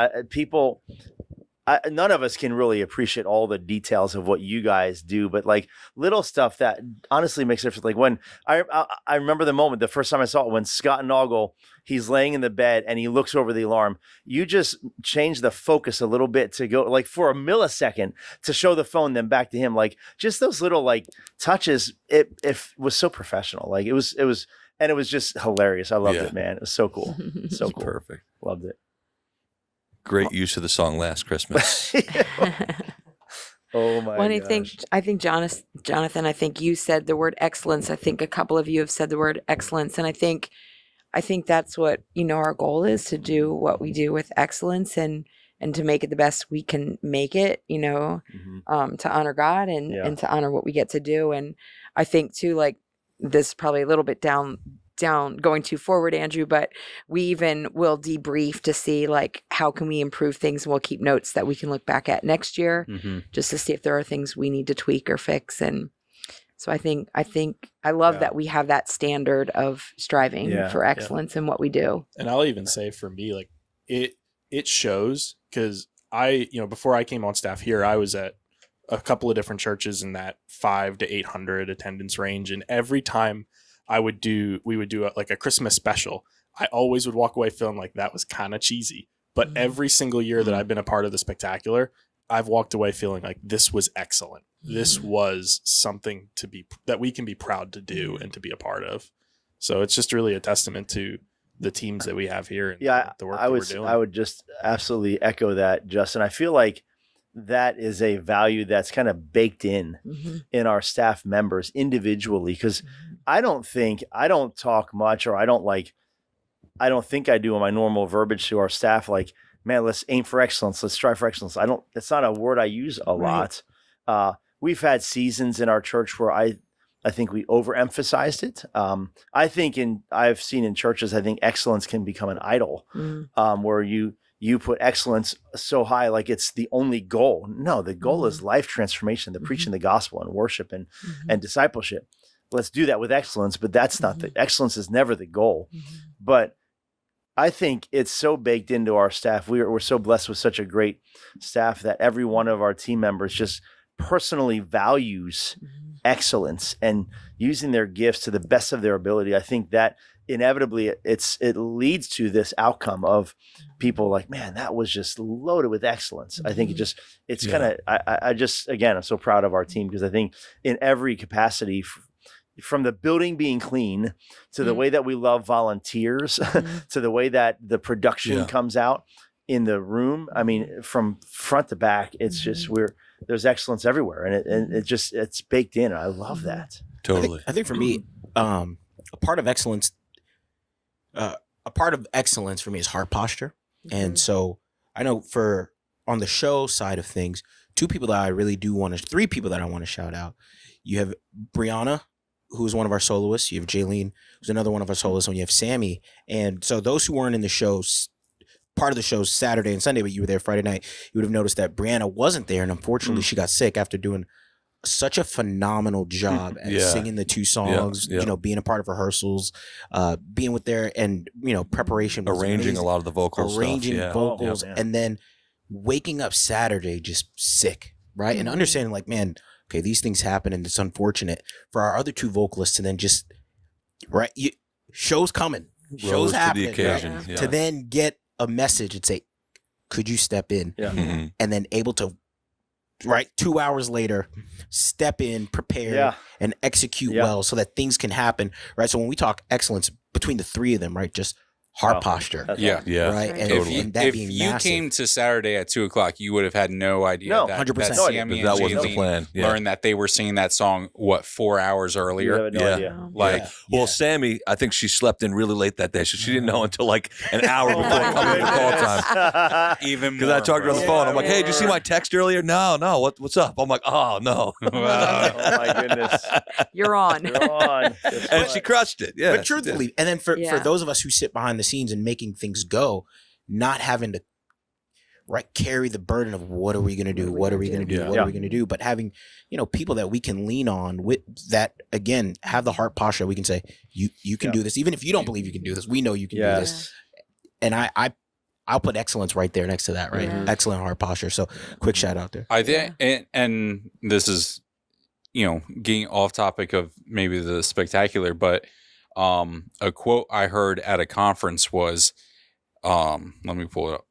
none of us can really appreciate all the details of what you guys do, but like little stuff that honestly makes a difference. Like when I remember the moment, the first time I saw it, when Scott Noggle, he's laying in the bed and he looks over the alarm. You just change the focus a little bit to go like for a millisecond to show the phone, then back to him. Like just those little like touches. It was so professional. Like it was just hilarious. I loved Yeah. it, man. It was so cool. So It's cool. perfect. Loved it. Great use of the song "Last Christmas." Oh my Well, and gosh. I think Jonathan, I think you said the word excellence. I think a couple of you have said the word excellence, and I think that's what our goal is, to do what we do with excellence and to make it the best we can make it. Mhm. To honor God and Yeah. and to honor what we get to do. And I think too, like this is probably a little bit down going too forward, Andrew, but we even will debrief to see like how can we improve things, and we'll keep notes that we can look back at next year just to see if there are things we need to tweak or fix. And so I think I love Yeah. that we have that standard of striving Yeah, for yeah. excellence in what we do. And I'll even say for me, like it shows, because before I came on staff here, I was at a couple of different churches in that 500 to 800 attendance range, and every time we would do a Christmas special, I always would walk away feeling like that was kind of cheesy. But Mhm. every single year that I've been a part of the spectacular, I've walked away feeling like this was excellent. This was something that we can be proud to do and to be a part of. So it's just really a testament to the teams that we have here and Yeah, the work I that would we're doing. I would just absolutely echo that, Justin. I feel like that is a value that's kind of baked in our staff members individually, because I don't talk much, or I don't think I do in my normal verbiage to our staff, like, man, let's aim for excellence. Let's strive for excellence. It's not a word I use a lot. We've had seasons in our church where I think we overemphasized it. I've seen in churches, I think excellence can become an idol, where you put excellence so high, like it's the only goal. No, the goal is life transformation, the preaching the gospel and worship and discipleship. Let's do that with excellence, but that's not excellence is never the goal. But I think it's so baked into our staff. We're so blessed with such a great staff that every one of our team members just personally values excellence and using their gifts to the best of their ability. I think that inevitably it leads to this outcome of people like, man, that was just loaded with excellence. I think it's kind of, I just, again, I'm so proud of our team, because I think in every capacity, from the building being clean to the way that we love volunteers to the way that the production comes out in the room. I mean, from front to back, it's just there's excellence everywhere, and it's baked in. I love that. Totally. I think for me, a part of excellence for me is heart posture. And so I know on the show side of things, three people that I want to shout out. You have Brianna, who's one of our soloists. You have Jaylene, who's another one of our soloists, and you have Sammy. And so those who weren't in the shows, part of the shows Saturday and Sunday, but you were there Friday night, you would have noticed that Brianna wasn't there, and unfortunately she got sick after doing such a phenomenal job at singing the 2 songs, being a part of rehearsals, being with there, and preparation, was Arranging amazing. a lot of the vocals, vocals, Oh, and then waking up Saturday just sick, right? And understanding like, man, okay, these things happen, and it's unfortunate for our other 2 vocalists to then just shows coming, shows Rose to the happening, occasion. right? Yeah. To then get a message and say, Could you step in? Yeah. Mhm. And then able to, right, 2 hours later, step in, prepare, Yeah. and execute Yeah. well so that things can happen, right? So when we talk excellence between the three of them, right, just heart Wow. posture, That's Yeah. awesome. Yeah. right? Right. And, Totally. and that If being you massive. came to Saturday at 2:00, you would have had no idea No, that 100%. that No idea. Sammy That and wasn't the Jaylene plan. Yeah. learned that they were singing that song 4 hours You earlier. have no Yeah. idea. Like Yeah. Well, Sammy, I think she slept in really late that day, so she didn't know until like an hour Oh before my coming to call time. goodness. even Because more I talked to her on the impressive. phone. I'm like, "Hey, did you see my text earlier?" No. What's up? I'm like, "Oh no," Wow. Oh my goodness. You're on. You're on. That's and right. she crushed it. Yeah, But truthfully, and then for Yeah. those of us who sit behind the scenes and making things go, not having to carry the burden of what are we going to do? What are we going to do? Yeah. What are we going to do? But having, people that we can lean on with that, again, have the heart posture. We can say, you can Yeah. do this. Even if you don't believe you can do this, we know you can do this. Yes. And I'll put excellence right there next to that, right? Yeah. Excellent heart posture. So quick shout out there. I think, and this is, getting off topic of maybe the spectacular, but a quote I heard at a conference was, let me pull it up.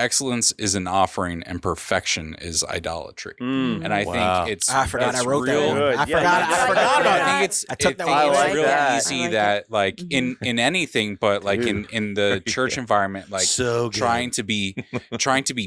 Excellence is an offering and perfection is idolatry. Mm. And I Wow. think it's I forgot it's I wrote real, that one. good. I Yeah, forgot. yeah. I forgot about I that. think it's I took that I one. think I it's like real that. easy I like that like Mhm. in anything, but like in the church environment, like so good. trying to be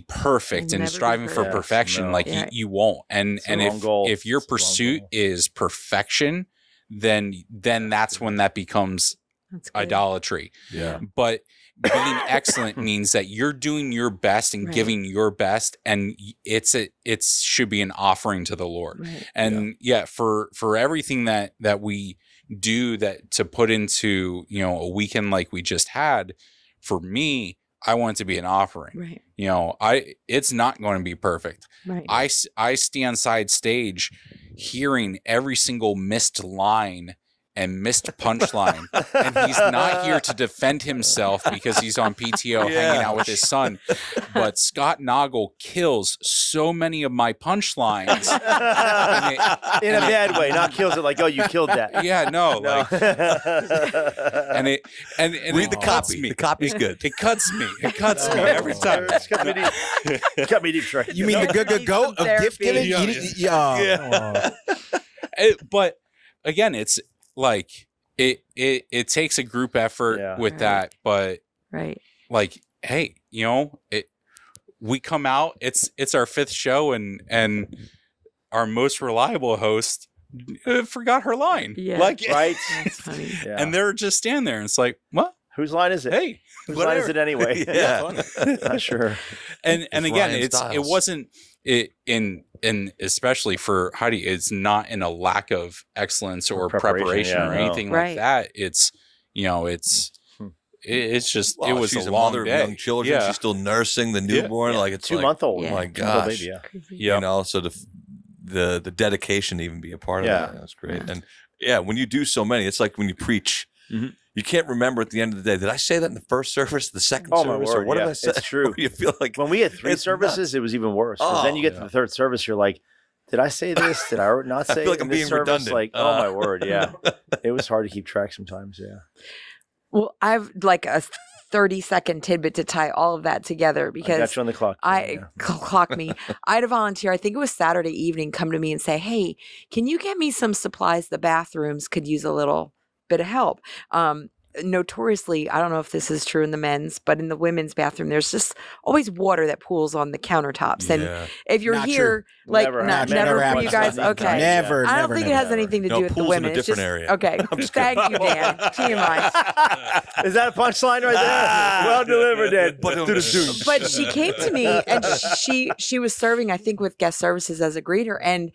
perfect Will and never be striving for perfect. perfection, No. like Yeah. you won't. And It's the and wrong goal. if your It's the wrong pursuit goal. is perfection, then that's when that becomes That's good. idolatry. Yeah. But being excellent means that you're doing your best and Right. giving your best, and it should be an offering to the Lord. Right. And for everything that we do that to put into a weekend like we just had, for me, I want it to be an offering. Right. It's not going to be perfect. Right. I stand side stage hearing every single missed line and missed punchline, and he's not here to defend himself because he's on PTO hanging out with his son. But Scott Noggle kills so many of my punchlines. In a bad way, not kills it like, oh, you killed that. Yeah, no, No. like, and it Read the cuts copy. me. The copy's good. It cuts me. It cuts me every time. It's cut me deep. Cut me deep, Trey. You mean the good goat of Therapy. gift giving? Yeah. But again, it's like it takes a group effort Yeah. with Right. that, but Right. like, hey, we come out, it's our fifth show, and our most reliable host forgot her line. Yeah. Like, Right? That's funny. Yeah. and they're just standing there, and it's like, what? Whose line is it? Hey, Whose line is it anyway? Yeah. Not sure. and It's again, Ryan it Stiles. wasn't it in especially for Heidi, it's not in a lack of excellence or preparation yeah, or no. anything Right. like that. It's it's just Well, it was she's a a long mother day. of young children. Yeah. She's still nursing the newborn. Yeah. Like it's 2-month-old. Yeah. my Little gosh. baby, yeah. Crazy. Yeah. You know, so the dedication to even be a part of Yeah. that. That's great. Yeah. And yeah, when you do so many, it's like when you preach, Mhm. you can't remember at the end of the day. Did I say that in the first service, the second Oh, my service, or word, what yeah. did I say? It's true. You feel like When we had 3 It's services, it was even worse. 'Cause then you get to Oh, the third service, you're like, did I say this? Did I not I say feel like it I'm in this being service? redundant. Like, oh my word, yeah. It was hard to keep track sometimes, yeah. Well, I've like a 30-second tidbit to tie all of that together I because got you on the clock. Yeah. clock me. I had a volunteer, I think it was Saturday evening, come to me and say, hey, can you get me some supplies? The bathrooms could use a little bit of help. Notoriously, I don't know if this is true in the men's, but in the women's bathroom, there's just always water that pools on the countertops. And yeah. if you're Not here, like Never not, happened. never Never for you happened. guys, okay. Never, I don't never, think never, it has never. anything to No, do with the pool's in a women. It's different just area. okay. Thank you, Dan. TMI. Is that a punchline right there? Well delivered, Dan. But she came to me and she was serving, I think, with guest services as a greeter, and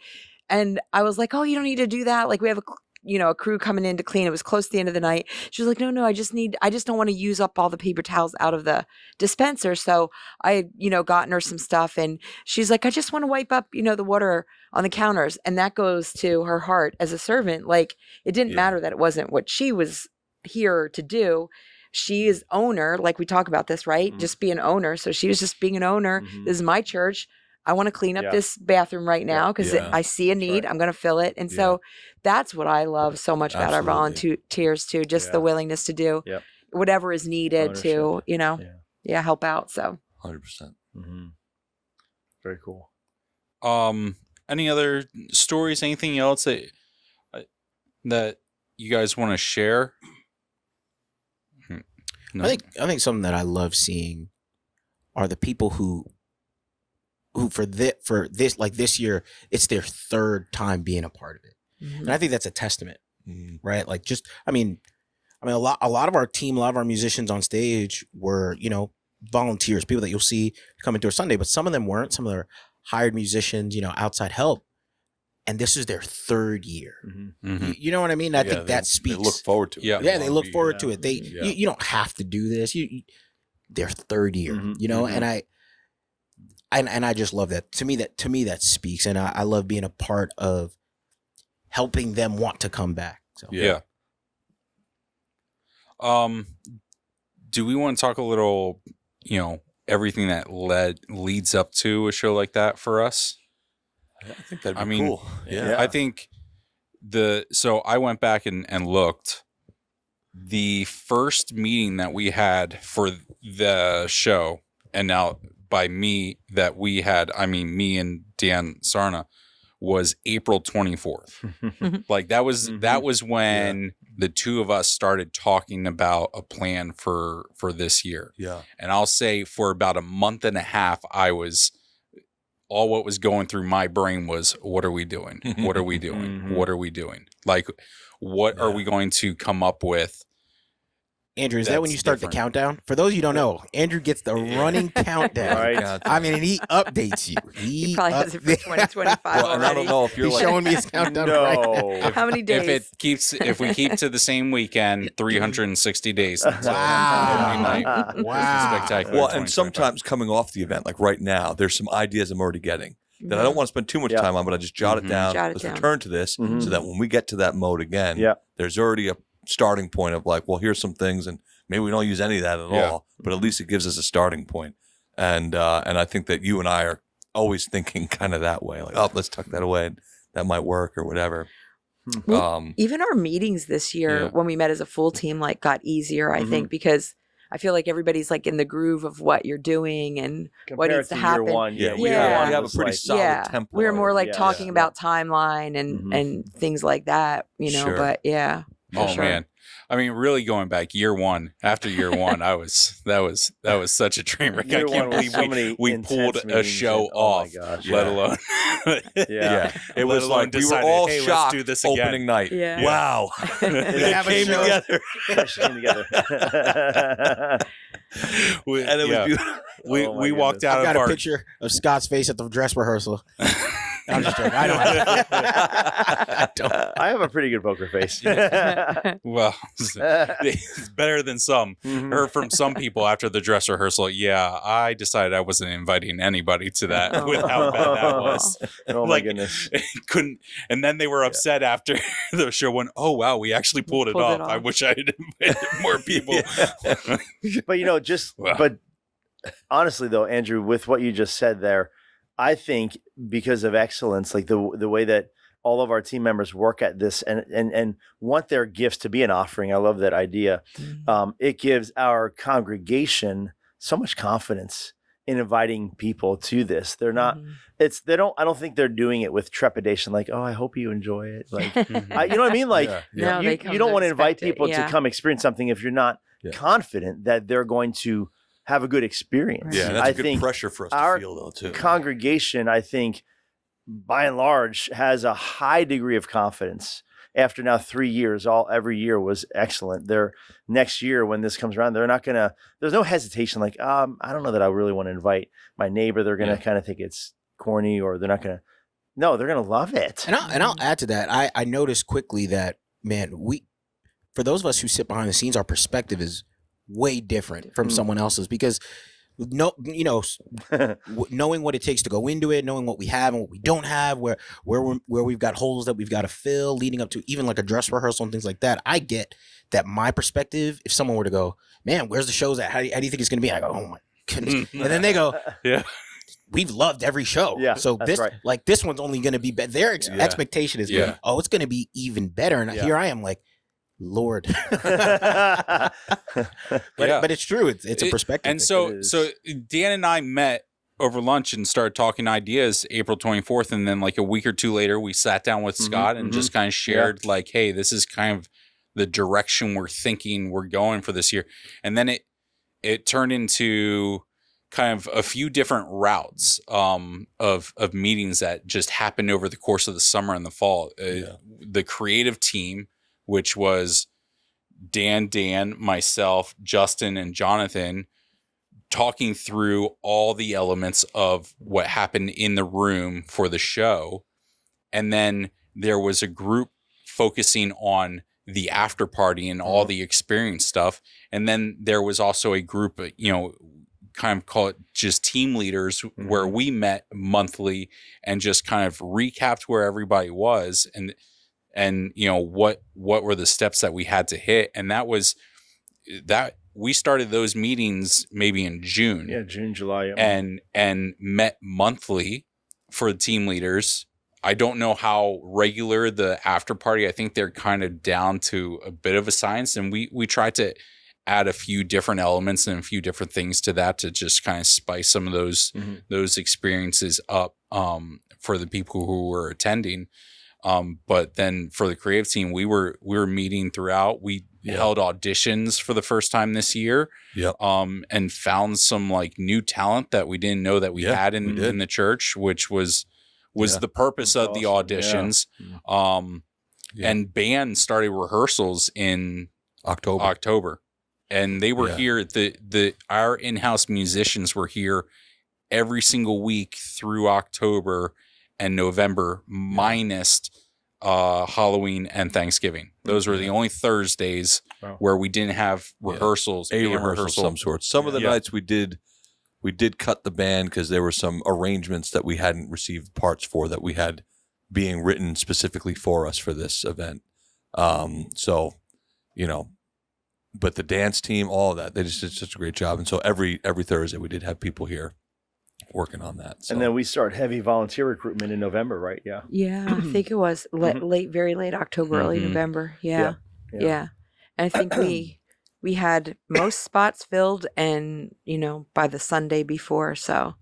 I was like, oh, you don't need to do that. Like we have a crew coming in to clean. It was close to the end of the night. She was like, no, I just don't want to use up all the paper towels out of the dispenser. So I, gotten her some stuff, and she's like, I just want to wipe up, the water on the counters. And that goes to her heart as a servant. Like it didn't Yeah. matter that it wasn't what she was here to do. She is owner, like we talk about this, right? Mhm. Just be an owner. So she was just being an owner. Mhm. This is my church. I want to clean up Yeah. this bathroom right now because Yeah. I see a need. right. I'm going to fill it. And so that's what I love so much about our Absolutely. volunteers too, just the Yeah. willingness to do Yep. whatever is needed to, Ownership. help out. So 100%. Mm-hmm. Very cool. Any other stories? Anything else that you guys want to share? No. I think something that I love seeing are the people who for this year, it's their third time being a part of it. Mhm. And I think that's a testament, right? Like I mean, a lot of our team, a lot of our musicians on stage were, volunteers, people that you'll see coming to a Sunday, but some of them weren't. Some of them are hired musicians, outside help. And this is their third year. Mhm. You know what I mean? I think that speaks. They look forward to it. Yeah. Yeah, they look forward to it. They Yeah. you don't have to do this. Their third year, Mhm. and I just love that. To me that speaks, and I love being a part of helping them want to come back. So Yeah. Do we want to talk a little, everything that leads up to a show like that for us? I think that'd be I mean, cool. Yeah. I think so I went back and looked. The first meeting that we had for the show, and now by me that we had, I mean me and Dan Sarna, was April 24th. Like that was when the two of us started talking about a plan for this year. Yeah. And I'll say for about a month and a half, all what was going through my brain was, what are we doing? What are we doing? What are we doing? Like, what are we going to come up with? Andrew, is that when That's you start different. the countdown? For those you don't know, Andrew gets the running countdown. Right. I mean, and he updates you. He probably has it for 2025 Well, and I don't already. know if you're He's like, showing me his countdown right now. No. How many days? If we keep to the same weekend, 360 days. until Wow. opening night. Wow. Spectacular. well, and 2025. sometimes coming off the event, like right now, there's some ideas I'm already getting that I don't want to spend too much time on, but I just jot it down. Jot it Let's down. return to this Mhm. so that when we get to that mode again, Yeah. there's already a starting point of like, well, here's some things, and maybe we don't use any of that at Yeah. all, but at least it gives us a starting point. And I think that you and I are always thinking kind of that way, like, oh, let's tuck that away, and that might work or whatever. Well, even our meetings this year Yeah. when we met as a full team got easier, I think, because I feel like everybody's in the groove of what you're doing and what Compare needs it to year happen. one. Yeah, year we Yeah. one have a was pretty like- solid template. We were more Yeah. talking Yeah. about timeline and things like that, Sure. but yeah. for Oh sure. man. I mean, really going back after year one, that was such a train wreck. I Year can't one was believe so many we intense pulled a meetings show and- oh my off, gosh. let Yeah. alone. Yeah. It Let was alone like we were decided, all hey, let's shocked do this again. opening night. Yeah. Wow. They have a came show. together. Actually came together. And it was beautiful. We Oh my we walked goodness. out I've got of a our picture of Scott's face at the dress rehearsal. I'm just joking. I don't have I don't. I have a pretty good poker face. well, it's better than some. Or from some people after the dress rehearsal. Yeah, I decided I wasn't inviting anybody to that with how bad that was. Oh my Like, goodness. Couldn't, and then they were upset after the show went, oh wow, we actually pulled it Pulled it off. I off. wish I had invited more people. But Wow. but honestly though, Andrew, with what you just said there, I think because of excellence, like the way that all of our team members work at this and want their gifts to be an offering. I love that idea. It gives our congregation so much confidence in inviting people to this. They're not, I don't think they're doing it with trepidation. Like, oh, I hope you enjoy it. Like, you know what I mean? Like No, they come you don't to want to invite expect it, people yeah. to come experience something if you're not confident that they're going to have a good experience. Yeah, that's I a good think pressure for us our to feel, though, too. congregation, I think, by and large, has a high degree of confidence. After now 3 years, every year was excellent. Their next year, when this comes around, they're not gonna. There's no hesitation. Like, I don't know that I really want to invite my neighbor. They're gonna kind of think it's corny, or they're not gonna. No, they're gonna love it. And I'll add to that. I noticed quickly that, man, for those of us who sit behind the scenes, our perspective is way different from someone else's, because knowing what it takes to go into it, knowing what we have and what we don't have, where we've got holes that we've got to fill leading up to even like a dress rehearsal and things like that. I get that my perspective, if someone were to go, man, where's the shows at? How do you think it's going to be? I go, oh my goodness. And then they go, Yeah. we've loved every show. Yeah, So that's right. this one's only going to be better. Their expectation is, oh, it's going to be even better. And here I am like, Lord. But it's true. It's a perspective. And thing. so Dan and I met over lunch and started talking ideas April 24th. And then like a week or two later, we sat down with Scott and just kind of shared like, hey, this is kind of the direction we're thinking we're going for this year. And then it turned into kind of a few different routes of meetings that just happened over the course of the summer and the fall. The creative team, which was Dan, myself, Justin, and Jonathan, talking through all the elements of what happened in the room for the show. And then there was a group focusing on the after party and all the experience stuff. And then there was also a group, kind of call it just team leaders where we met monthly and just kind of recapped where everybody was and what were the steps that we had to hit. And that we started those meetings maybe in June. Yeah, June, July. And met monthly for the team leaders. I don't know how regular the after party. I think they're kind of down to a bit of a science, and we tried to add a few different elements and a few different things to that to just kind of spice some of those experiences up for the people who were attending. But then for the creative team, we were meeting throughout. We held auditions for the first time this year. And found some like new talent that we didn't know that we had in the church, which was the purpose of the auditions. And band started rehearsals in October. And they were here. Our in-house musicians were here every single week through October and November, minus Halloween and Thanksgiving. Those were the only Thursdays where we didn't have rehearsals. A rehearsal of some sort. Some of the nights we did cut the band because there were some arrangements that we hadn't received parts for that we had being written specifically for us for this event. But the dance team, all of that, they just did such a great job. And so every Thursday we did have people here working on that. So. And then we start heavy volunteer recruitment in November, right? Yeah. Yeah, I think it was very late October, early November. Yeah. And I think we had most spots filled, and by the Sunday before. So,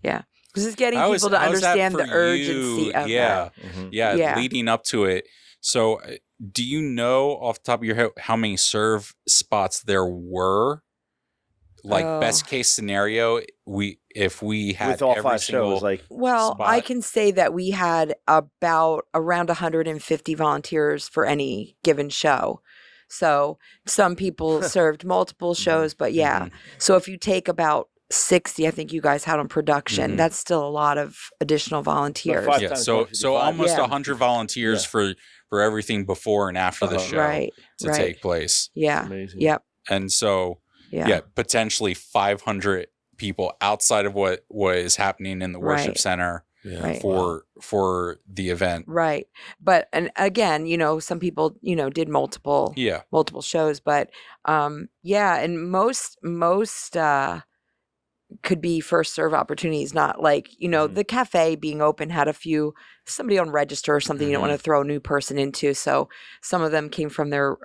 yeah, because it's getting people to understand the urgency of that. Yeah, leading up to it. So, do you know off the top of your head how many serve spots there were? Like best case scenario, if we had with all every 5 single shows, like well, spot. I can say that we had about around 150 volunteers for any given show. So some people served multiple shows, but so if you take about 60, I think you guys had on production, that's still a lot of additional volunteers. So almost 100 volunteers for everything before and after the show to take place. Yeah. Amazing. Yep. And so potentially 500 people outside of what is happening in the worship center for the event. Right. But and again, some people, did multiple shows, but and most could be first serve opportunities, not like, the cafe being open had somebody on register or something you don't want to throw a new person into. So some of them came from their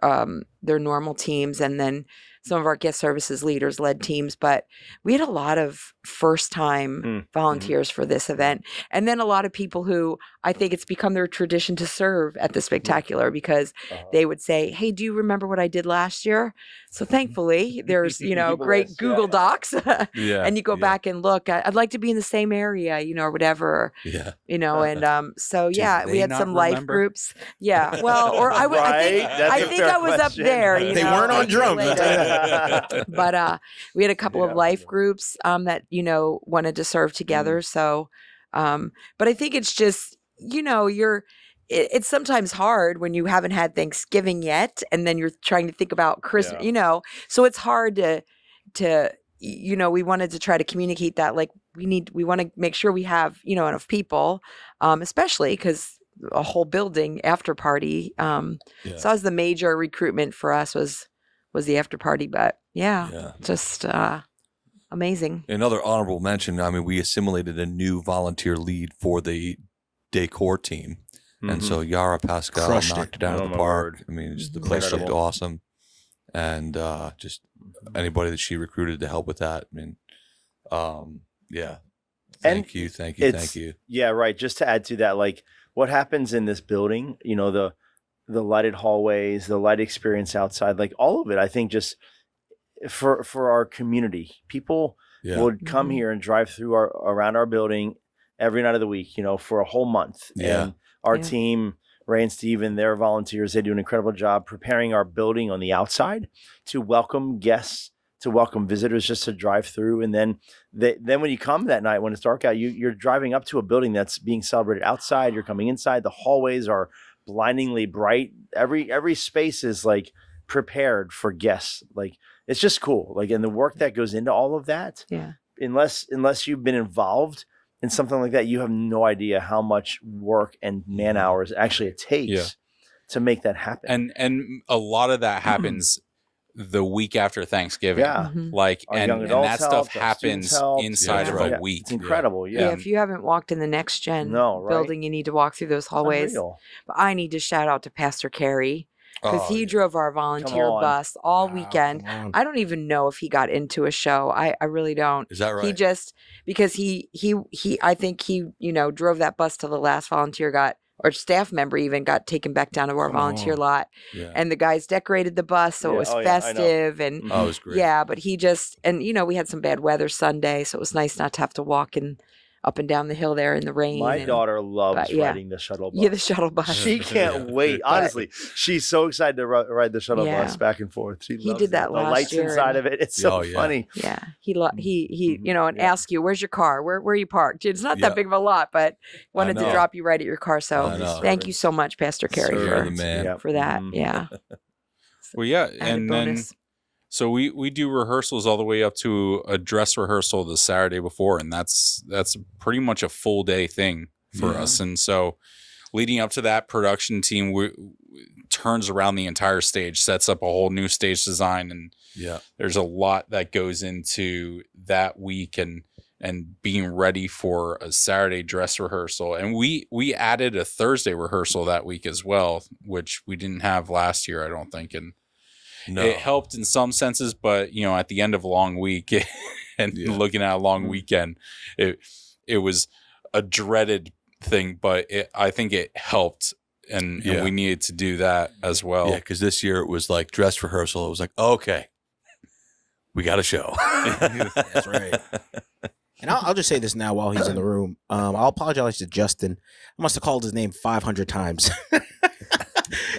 normal teams, and then some of our guest services leaders led teams, but we had a lot of first-time volunteers for this event. And then a lot of people who I think it's become their tradition to serve at the Spectacular because they would say, hey, do you remember what I did last year? So thankfully, there's, great Google Docs. And you go back and look. I'd like to be in the same area, or whatever. And so, we had some life groups. Yeah. Well, or I think I was up there. They weren't on drums. But we had a couple of life groups that wanted to serve together. So, but I think it's just it's sometimes hard when you haven't had Thanksgiving yet, and then you're trying to think about Christmas. So it's hard to we wanted to try to communicate that like we want to make sure we have enough people, especially because a whole building after party. So that was the major recruitment for us was the after party, but just amazing. Another honorable mention, we assimilated a new volunteer lead for the decor team. And so Yara Pascal knocked it out of the park. The place looked awesome. And just anybody that she recruited to help with that. Thank you. Yeah, right. Just to add to that, like what happens in this building, the lighted hallways, the light experience outside, like all of it, I think just for our community, people would come here and drive through around our building every night of the week, for a whole month. Yeah. And our team, Ray and Steve and their volunteers, they do an incredible job preparing our building on the outside to welcome guests, to welcome visitors, just to drive through. And then when you come that night, when it's dark out, you're driving up to a building that's being celebrated outside. You're coming inside. The hallways are blindingly bright. Every space is like prepared for guests. Like it's just cool. Like, and the work that goes into all of that, unless you've been involved in something like that, you have no idea how much work and man hours actually it takes to make that happen. And a lot of that happens the week after Thanksgiving. Yeah. Like, Our and young adults that stuff helped, our happens students helped. inside of a week. It's incredible. Yeah, if you haven't walked in the next gen right? building, you need to walk through those hallways. Unreal. But I need to shout out to Pastor Carey because he drove our volunteer on. bus all weekend. I don't even know if he got into a show. I really don't. Is that right? He just because he I think he drove that bus till the last volunteer or staff member even got taken back down to our volunteer lot. Yeah. And the guys decorated the bus so it was festive and Oh, it was great. yeah, but he just we had some bad weather Sunday, so it was nice not to have to walk up and down the hill there in the rain. My daughter loves riding the shuttle bus. Yeah, the shuttle bus. She can't wait. Honestly, she's so excited to ride the shuttle bus back and forth. He loves did that it. last the lights year inside of it. It's so funny. Yeah, he and ask you, "Where's your car? Where are you parked?" It's not that big of a lot, but wanted to drop you right at your car. So thank you so much, Pastor Carey, for that. Yeah. Well, yeah, Added and bonus. then so we do rehearsals all the way up to a dress rehearsal the Saturday before, and that's pretty much a full day thing for us. And so leading up to that, production team turns around the entire stage, sets up a whole new stage design, and there's a lot that goes into that week and being ready for a Saturday dress rehearsal. And we added a Thursday rehearsal that week as well, which we didn't have last year, I don't think. And it helped in some senses, but at the end of a long week and looking at a long weekend, it was a dreaded thing, but I think it helped, and we needed to do that as well. Yeah, because this year it was like dress rehearsal. It was like, okay, we got a show. That's right. And I'll just say this now while he's in the room. I'll apologize to Justin. I must have called his name 500 times.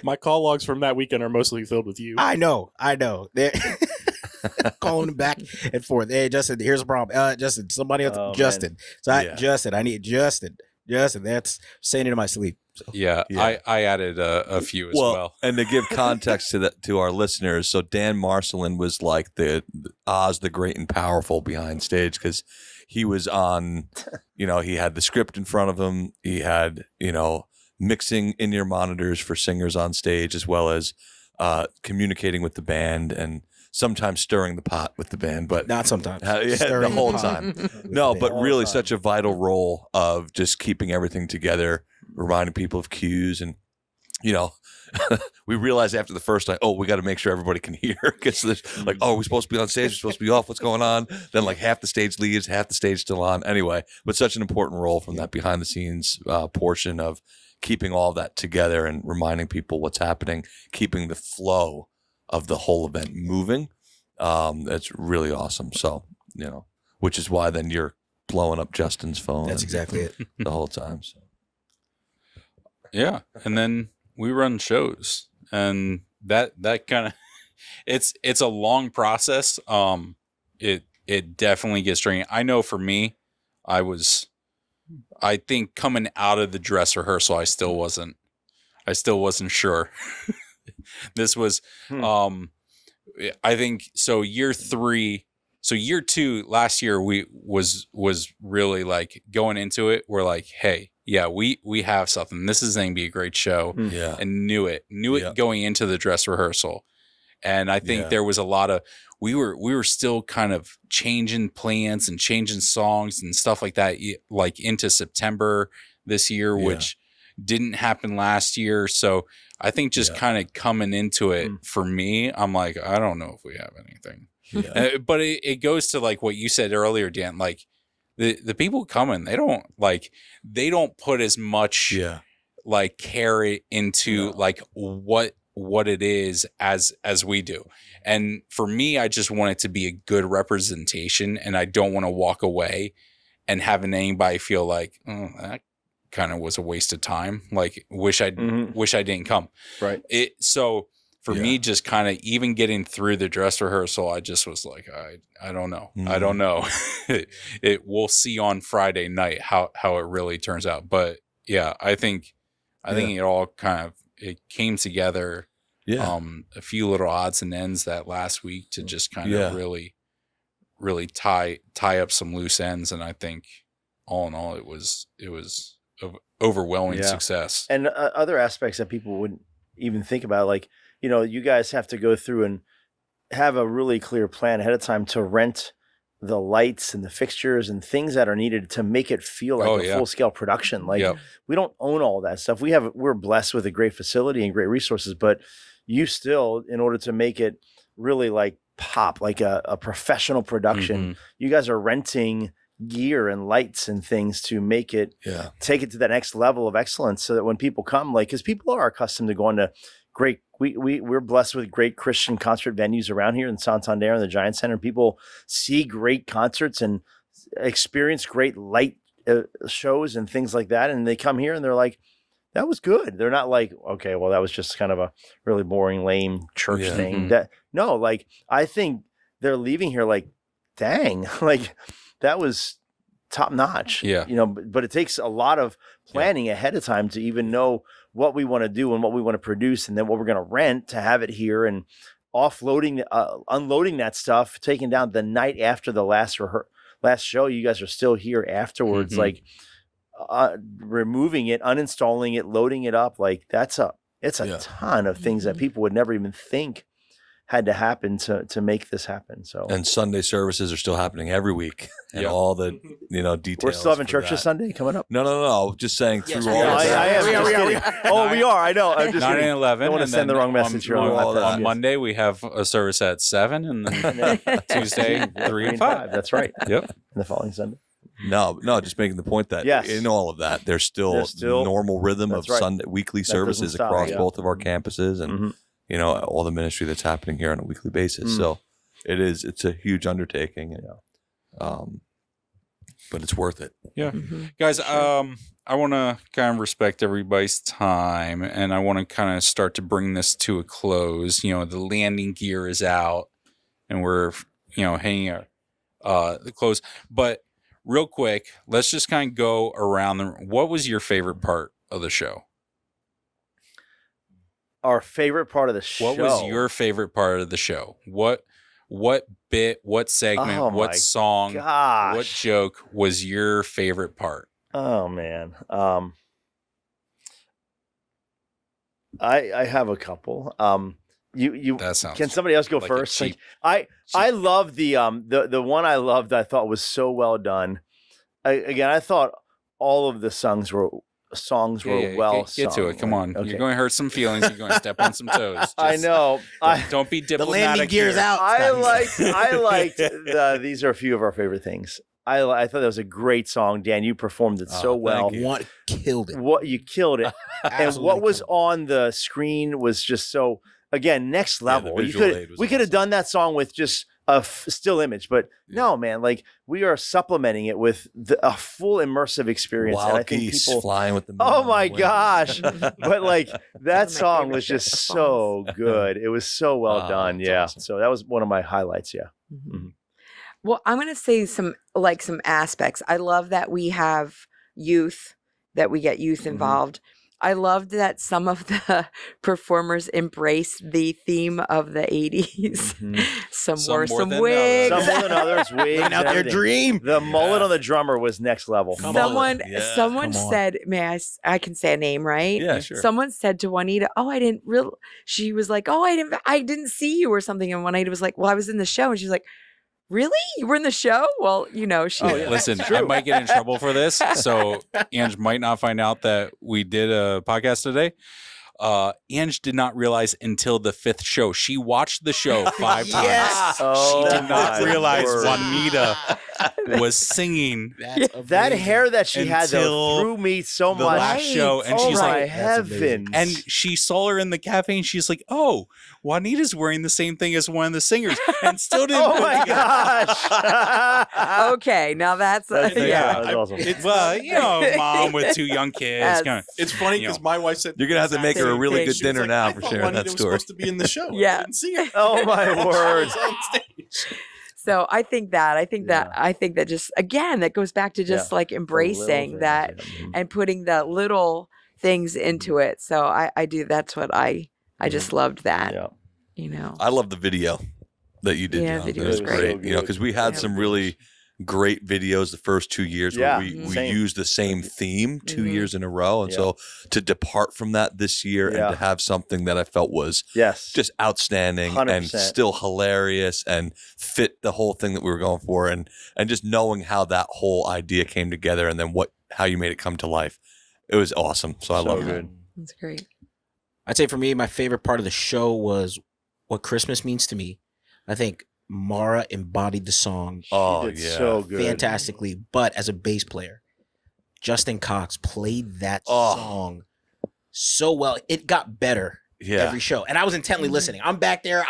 My call logs from that weekend are mostly filled with you. I know. They're calling him back and forth. Hey, Justin, here's a problem. Justin, somebody else. Justin. Man. Justin, I need Justin. That's saying it in my sleep. So. Yeah. I added a few as well. And to give context to our listeners, so Dan Marcelin was like the Oz the Great and Powerful behind stage, because he was on, he had the script in front of him. He had, mixing in-ear monitors for singers on stage, as well as communicating with the band and sometimes stirring the pot with the band, but not sometimes. The whole time. No, but really such a vital role of just keeping everything together, reminding people of cues. And, we realized after the first night, we got to make sure everybody can hear, because there's like, we're supposed to be on stage, we're supposed to be off, what's going on? Then like half the stage leaves, half the stage still on. Anyway, but such an important role from that behind the scenes portion of keeping all that together and reminding people what's happening, keeping the flow of the whole event moving. That's really awesome. So, which is why then you're blowing up Justin's phone. That's exactly it. The whole time. So. Yeah. And then we run shows, and that kind of, it's a long process. It definitely gets draining. I know for me, I think coming out of the dress rehearsal, I still wasn't sure. This was, I think so. Year 3, so year 2 last year, was really like going into it. We're like, hey, yeah, we have something. This is going to be a great show. Yeah, and knew it going into the dress rehearsal. And I think there was a lot of, we were still kind of changing plans and changing songs and stuff like that, like into September this year, which didn't happen last year. So I think just kind of coming into it for me, I'm like, I don't know if we have anything. But it goes to like what you said earlier, Dan, like the people coming, they don't put as much like care into like what it is as we do. And for me, I just want it to be a good representation, and I don't want to walk away and having anybody feel like, oh, that kind of was a waste of time. Like wish I didn't come. Right. So for me, just kind of even getting through the dress rehearsal, I just was like, I don't know. I don't know. We'll see on Friday night how it really turns out. But yeah, I think it all kind of, it came together. Yeah. A few little odds and ends that last week to just kind of really tie up some loose ends. And I think all in all, it was overwhelming success. And other aspects that people wouldn't even think about, like, you know, you guys have to go through and have a really clear plan ahead of time to rent the lights and the fixtures and things that are needed to make it feel like a full scale production. Like we don't own all that stuff. We're blessed with a great facility and great resources, but you still, in order to make it really like pop, like a professional production, you guys are renting gear and lights and things to make it, take it to that next level of excellence, so that when people come, like, because people are accustomed to going to great, we're blessed with great Christian concert venues around here in Santander and the Giant Center. People see great concerts and experience great light shows and things like that. And they come here and they're like, that was good. They're not like, okay, well, that was just kind of a really boring, lame church thing. No, like, I think they're leaving here like, dang, like that was top notch. Yeah. You know, but it takes a lot of planning ahead of time to even know what we want to do and what we want to produce, and then what we're going to rent to have it here, and offloading, unloading that stuff, taking down the night after the last show. You guys are still here afterwards, like removing it, uninstalling it, loading it up. Like it's a ton of things that people would never even think had to happen to make this happen. So, and Sunday services are still happening every week, and all the details. We're still having church this Sunday coming up. No. Just saying through all. I am. We are. I know. I'm just 9 and 11. I want to send the wrong message here. On Monday we have a service at 7, and then Tuesday 3 and 5. That's right. Yep. And the following Sunday. No, just making the point that in all of that, there's still normal rhythm of Sunday weekly services across both of our campuses, and all the ministry that's happening here on a weekly basis. So it's a huge undertaking, but it's worth it. Yeah. Guys, I want to kind of respect everybody's time, and I want to kind of start to bring this to a close. The landing gear is out, and we're, hanging the close. But real quick, let's just kind of go around. What was your favorite part of the show? Our favorite part of the show. What was your favorite part of the show? What bit, what segment, what song, what joke was your favorite part? Oh man. I have a couple. You that sounds can somebody else go like first? Cheap. I love the one I loved. I thought was so well done. I thought all of the songs were well sung. Get to it. Come on. Okay. You're going to hurt some feelings. You're going to step on some toes. I know. Don't be The diplomatic. landing gear's here. out. I liked these are a few of our favorite things. I thought that was a great song. Dan, you performed it so well. What killed it? What you killed it. And what was on the screen was just so, again, next level. We could have done that song with just a still image, but no, man, like we are supplementing it with a full immersive experience. Wild and I think geese people flying with the oh my gosh. But like that song was just so good. It was so well done. Yeah. Awesome. So that was one of my highlights. Yeah. Mm-hmm. Well, I'm going to say some aspects. I love that we have youth, that we get youth involved. I loved that some of the performers embraced the theme of the 80s. Some wore some wigs. Some more than others. Wigs. Living out their dream. The mullet on the drummer was next level. Someone said, "May I can say a name, right?" Yeah, sure. Someone said to Juanita, she was like, "Oh, I didn't see you," or something. And Juanita was like, "Well, I was in the show." And she's like, "Really? You were in the show?" Well, she. Listen, I might get in trouble for this, so Ange might not find out that we did a podcast today. Ange did not realize until the 5th show. She watched the show 5 Yes! times. Oh, She did not my realize word. Juanita was singing That's That amazing. hair that she had though Until threw me so the much. last show, and oh she's my like, That's amazing. heavens! and she saw her in the cafe, and she's like, "Oh, Juanita's wearing the same thing as one of the singers," and still didn't. oh put it my together. gosh! Okay, now that's, That's- yeah. that's awesome. Well, you know, mom with 2 young kids. Yes. Kinda, It's funny You because know. my wife said You're gonna have to make her a really Same good thing. dinner now for sharing that story. Was supposed to be in the show. Yeah. I didn't see it. Oh my word! It's on stage. So I think that just, again, that goes back to just like embracing that and putting the little things into it. So I do. That's what I just loved that. Yeah. You know. I love the video that you did. Yeah, John. video It was was great. so You know, good. because we had Yeah. some really great videos the first 2 years Yeah, where we same. used the same theme 2 Mhm. years in a row, and Yeah. so to depart from that this year Yeah. and to have something that I felt was Yes. just outstanding 100%. and still hilarious and fit the whole thing that we were going for, and just knowing how that whole idea came together and then how you made it come to life. It was awesome. So I So love it. good. That's great. I'd say for me, my favorite part of the show was what Christmas means to me. I think Mara embodied the song Oh, She did yeah. so good. fantastically, but as a bass player, Justin Cox played that Oh. song so well. It got better Yeah. every show, and I was intently listening. I'm back there.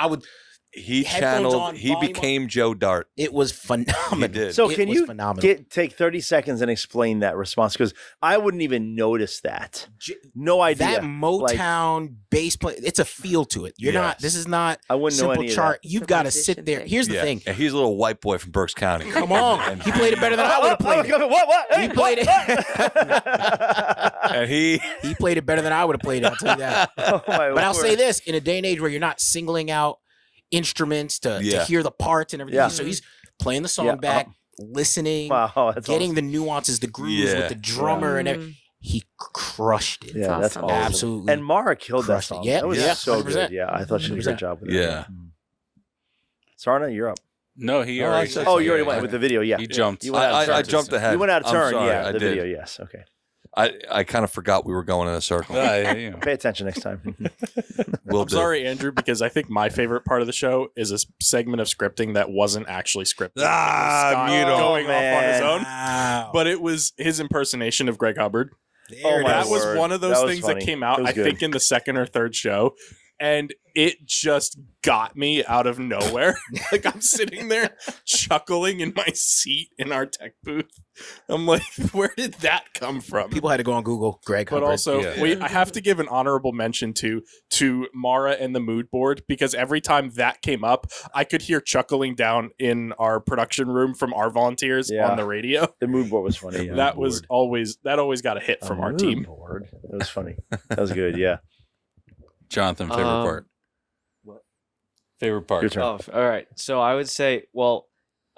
He headphones channeled, on, he volume became Joe Dart. It was phenomenal. He did. So It can was you phenomenal. take 30 seconds and explain that response? Because I wouldn't even notice that. No idea. That Motown bass play, it's a feel to it. You're not. Yes. This is not I wouldn't know simple any of chart. that. You've It's a got to musician sit there. thing. Here's the thing. And he's a little white boy from Berks County. Come on, he played it better than I would have played it. What? He played it. And he He played it better than I would have played it. I'll tell you that. Oh, my But I'll say word. this: in a day and age where you're not singling out instruments to Yeah. hear the parts and everything, Yeah. so he's playing the song Yeah. back, listening, Wow, that's getting awesome. the nuances, the grooves Yeah. with the drummer, and Mm. everything. He crushed it. Yeah, that's awesome. awesome. Absolutely. And Mara killed that Crushed it. song. Yeah, that was yeah, so 100%. good. Yeah, I thought she did a great job with it. Yeah. Sarna, you're up. No, he Oh, I already. said Oh, you yeah, already yeah. went with the video. Yeah, He jumped. You went out of turn. I jumped ahead. You went out of I'm turn. sorry, Yeah, I the did. video. Yes. Okay. I kind of forgot we were going in a circle. You know. Pay attention next time. We'll I'm do. sorry, Andrew, because I think my favorite part of the show is a segment of scripting that wasn't actually scripted. Ah, Scott mute him. going off on his man. own. Wow. But it was his impersonation of Greg Hubbard. There it my That is. was word. one of those That was things funny. that came It out, was I good. think, in the second or third show. And it just got me out of nowhere. Like, I'm sitting there chuckling in my seat in our tech booth. I'm like, where did that come from? People had to go on Google. Greg But Hubbard. also, Yeah. I have to give an honorable mention to Mara and the mood board, because every time that came up, I could hear chuckling down in our production room from our volunteers Yeah. on the radio. The mood board was funny. Yeah. That was always got a hit from our Mood team. board. That was funny. That was good. Yeah. Jonathan, favorite part. what? Favorite part. Your turn. Oh, all right. So I would say, well,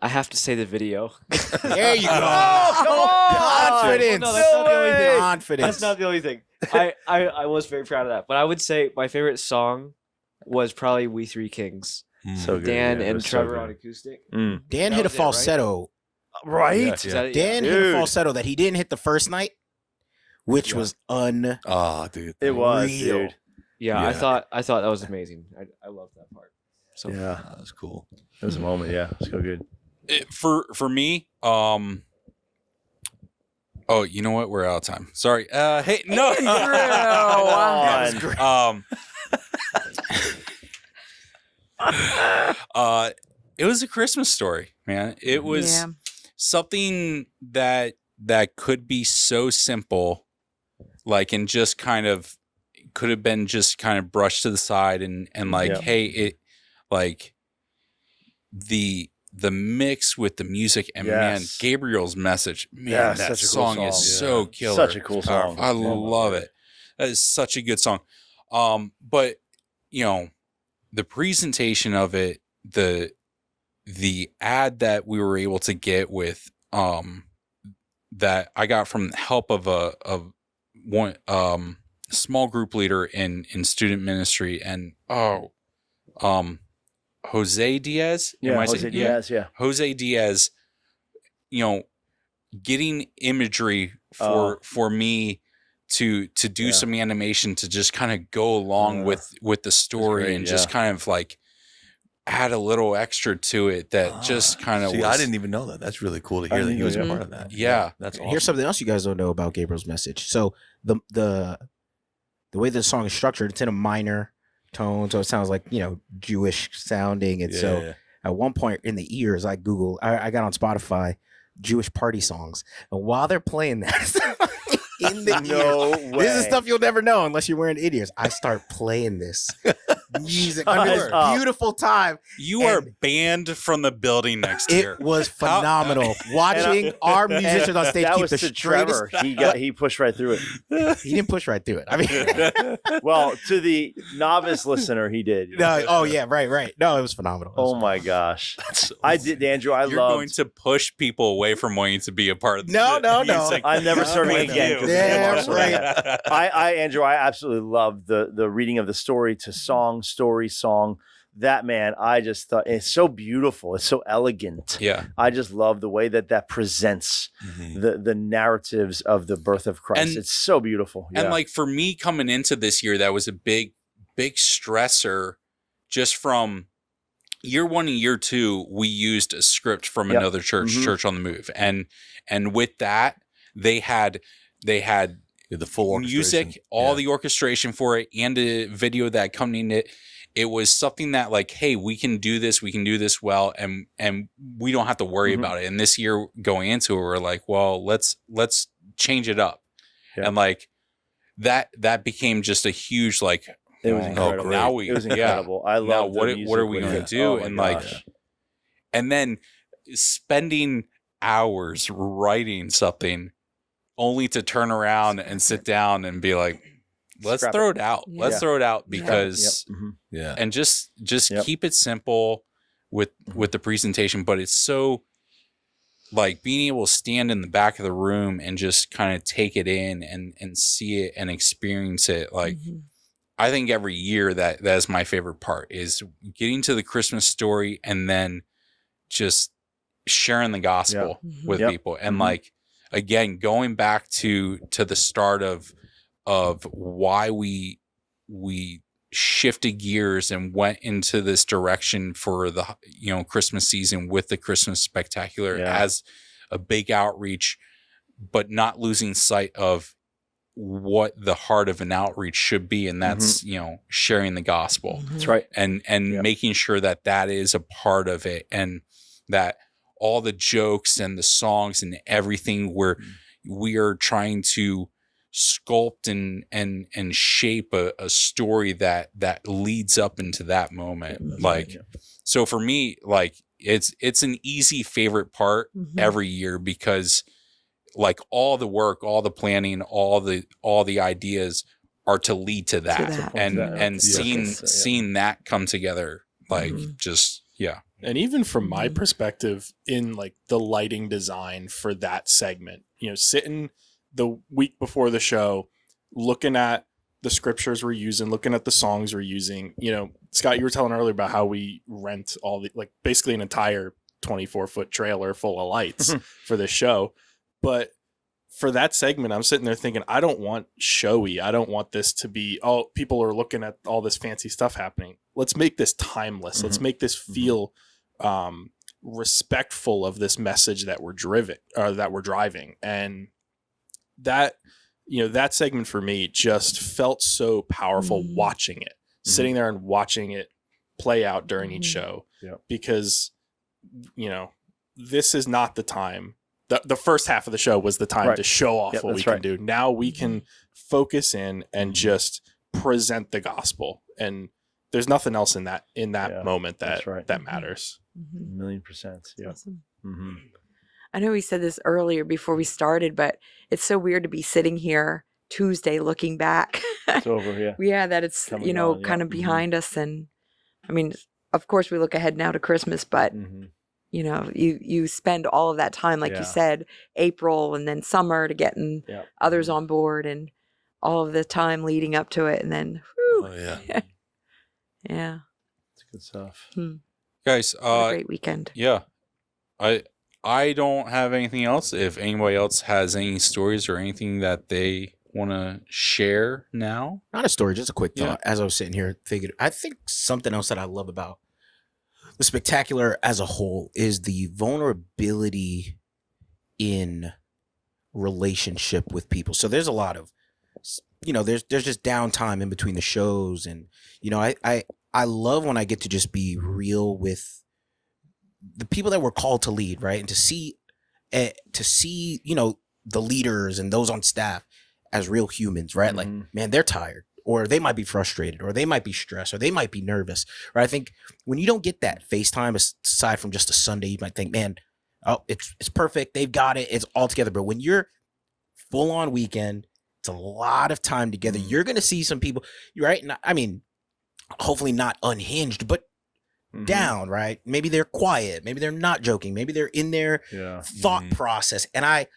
I have to say the video. there you go. Oh, come on! Confidence. No, that's not the only thing. Confidence. That's not the only thing. I was very proud of that. But I would say my favorite song was probably We Three Kings. So good. Dan yeah, it and was so Trevor good. on acoustic. Mm. Dan That hit a was it, right? falsetto. Right? Yeah, Is yeah. that it? Dan hit Dude. a falsetto that he didn't hit the first night, which was unreal. Oh, dude. It was, dude. Yeah, Yeah. I thought that was amazing. I love that part. So Yeah. That was cool. It was a moment. Yeah. It was so good. For me, oh, you know what? We're out of time. Sorry. Hey, no. Come on. It was a Christmas story, man. It was Yeah. something that could be so simple, like, and just kind of could have been just kind of brushed to the side and like, Yeah. hey, it like the mix with the music and man, Yes. Gabriel's message, man, Yeah, that such a cool song is song. so Yeah. killer. Such a cool song. I love it. That is such a good song. But you know, the presentation of it, the ad that we were able to get with that I got from help of one small group leader in student ministry, and Jose Diaz. Am Yeah. I Jose saying- Diaz. Yeah. Jose Diaz, you know, getting imagery for me to do Yeah. some animation to just kind of go along with the story great, and just kind of like add a little extra to it that just kind of See, I didn't even know that. That's really cool to hear that he was a part of that. Yeah. That's awesome. Here's something else you guys don't know about Gabriel's message. So the way the song is structured, it's in a minor tone, so it sounds like, you know, Jewish sounding. And so at one point in the ears, I got on Spotify Jewish party songs, and while they're playing that in the ears, way. this is stuff you'll never know unless you're wearing ears. I start playing this music under this beautiful time. You are banned from the building next year. It was phenomenal watching our musicians on stage That keep was the to straightest. Trevor. He pushed right through it. He didn't push right through it. I mean, Well, to the novice listener, he did. no, oh yeah, right. No, it was phenomenal. It was Oh my gosh. So I did, Andrew. You're going to push people away from wanting to be a part of the No. music. I'm never serving with again, you. 'cause Yeah, it's right. Andrew, I absolutely love the reading of the story to song, story, song. That, man, I just thought it's so beautiful. It's so elegant. Yeah. I just love the way that presents the narratives of the birth of Christ. And- it's so beautiful. And like for me coming into this year, that was a big stressor just from year 1 and year 2. We used a script from another church, Church on the Move. And with that, they had the full music, all the orchestration for it, and a video that accompanied it. It was something that like, hey, we can do this well, and we don't have to worry about it. And this year going into it, we're like, well, let's change it up. And like that became just a huge like, it was incredible. Now it was incredible. I love now what are we going to do? And like, and then spending hours writing something only to turn around and sit down and be like, let's Scrap throw it out. Yeah. Let's throw it out because and just keep it simple with the presentation. But it's so like being able to stand in the back of the room and just kind of take it in and see it and experience it. Like I think every year that is my favorite part is getting to the Christmas story and then just sharing the gospel with people. And like, again, going back to the start of why we shifted gears and went into this direction for the Christmas season with the Christmas Spectacular as a big outreach, but not losing sight of what the heart of an outreach should be, and that's sharing the gospel. That's right. And making sure that is a part of it, and that all the jokes and the songs and everything we are trying to sculpt and shape a story that leads up into that moment. So for me, like it's an easy favorite part every year, because like all the work, all the planning, all the ideas are to lead to that, and seeing that come together, like just And even from my perspective, in like the lighting design for that segment, sitting the week before the show, looking at the scriptures we're using, looking at the songs we're using, Scott, you were telling earlier about how we rent all the, like basically an entire 24-foot trailer full of lights for this show. But for that segment, I'm sitting there thinking, I don't want showy. I don't want this to be, people are looking at all this fancy stuff happening. Let's make this timeless. Let's make this feel respectful of this message that we're driving. And that, that segment for me just felt so powerful watching it, sitting there and watching it play out during each show, because, this is not the time. The first half of the show was the time to show off what we can do. Now we can focus in and just present the gospel. And there's nothing else in that moment that matters. 1,000,000%. Yeah. Awesome. I know we said this earlier before we started, but it's so weird to be sitting here Tuesday looking back. It's over. Yeah. That it's, Coming on, kind of behind us. And I mean, of course we look ahead now to Christmas, but you spend all of that time, like you said, April and then summer to getting others on board, and all of the time leading up to it. And then, yeah. It's good stuff. guys, What a great weekend. Yeah. I don't have anything else. If anybody else has any stories or anything that they want to share now? Not a story, just a quick Yeah. thought. As I was sitting here thinking, I think something else that I love about the Spectacular as a whole is the vulnerability in relationship with people. So there's a lot of, there's just downtime in between the shows, and I love when I get to just be real with the people that we're called to lead, right? And to see the leaders and those on staff as real humans, right? Like, man, they're tired, or they might be frustrated, or they might be stressed, or they might be nervous, right? I think when you don't get that FaceTime, aside from just a Sunday, you might think, man, oh, it's perfect, they've got it, it's all together. But when you're full on weekend, it's a lot of time together. You're gonna see some people, right? I mean, hopefully not unhinged, but down, right? Maybe they're quiet, maybe they're not joking, maybe they're in their thought process, and I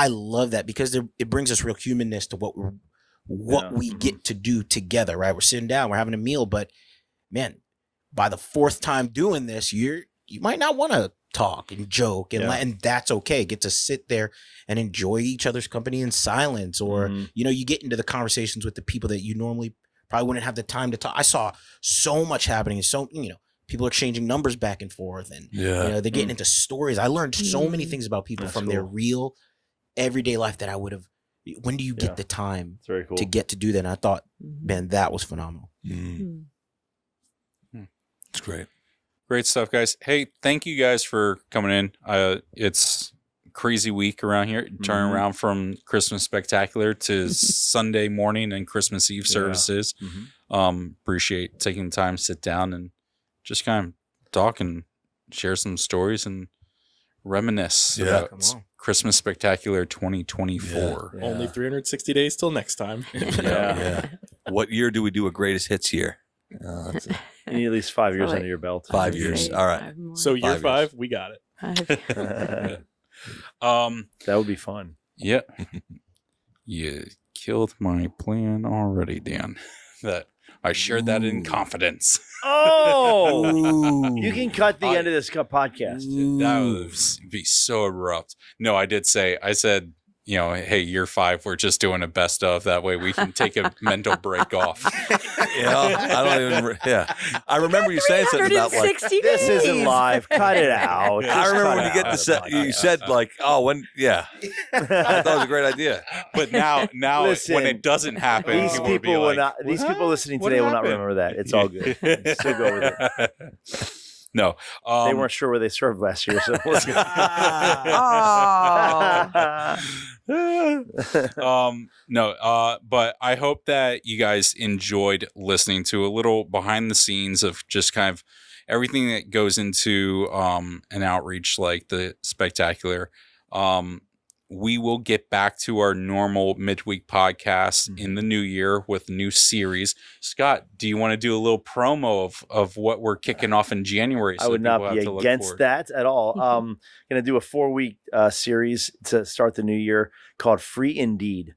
love that because it brings us real humanness to what we get to do together, right? We're sitting down, we're having a meal, but man, by the fourth time doing this, you might not want to talk and joke, and that's okay. Get to sit there and enjoy each other's company in silence, or you get into the conversations with the people that you normally probably wouldn't have the time to talk. I saw so much happening, and so people are exchanging numbers back and forth, and they're getting into stories. I learned so many things about people from their real everyday life that I would have. When do you get the time very cool. to get to do that? And I thought, man, that was phenomenal. It's great. Great stuff, guys. Hey, thank you guys for coming in. It's a crazy week around here. Turning around from Christmas Spectacular to Sunday morning and Christmas Eve services. Appreciate taking the time to sit down and just kind of talk and share some stories and reminisce about Christmas Spectacular 2024. Yeah. Only 360 days till next time. What year do we do a greatest hits year? You need at least 5 years under your belt. 5 years. All right. So year 5, we got it. That would be fun. Yeah. You killed my plan already, Dan. That I shared that in confidence. Oh, you can cut the end of this podcast. That would be so abrupt. No, I said, hey, year 5, we're just doing a best of. That way we can take a mental break off. I remember you saying something about like, this isn't live. Cut it out. I remember when you get to set, you said like, oh, when, I thought it was a great idea. But now Listen, when it doesn't happen, these people will not. These people listening today will not remember that. It's all good. Still go with it. No, they weren't sure where they served last year, so let's go. But I hope that you guys enjoyed listening to a little behind the scenes of just kind of everything that goes into an outreach like the Spectacular. We will get back to our normal midweek podcast in the new year with a new series. Scott, do you want to do a little promo of what we're kicking off in January? I would not be against that at all. Going to do a 4-week series to start the new year called Free Indeed.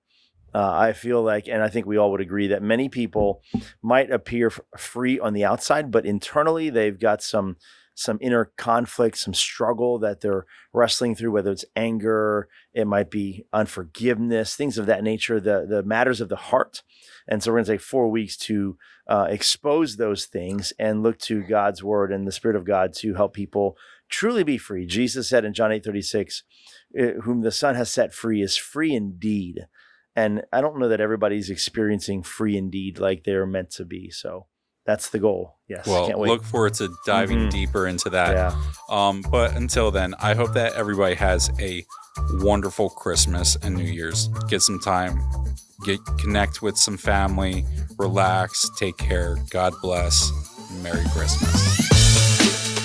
I feel like, and I think we all would agree, that many people might appear free on the outside, but internally they've got some inner conflict, some struggle that they're wrestling through, whether it's anger, it might be unforgiveness, things of that nature, the matters of the heart. And so we're going to take 4 weeks to expose those things and look to God's word and the Spirit of God to help people truly be free. Jesus said in John 8:36, whom the Son has set free is free indeed. And I don't know that everybody's experiencing free indeed like they're meant to be. So that's the goal. Yes. Well, can't wait. Look forward to diving deeper into that. Yeah. But until then, I hope that everybody has a wonderful Christmas and New Year's. Get some time, connect with some family, relax, take care. God bless. Merry Christmas.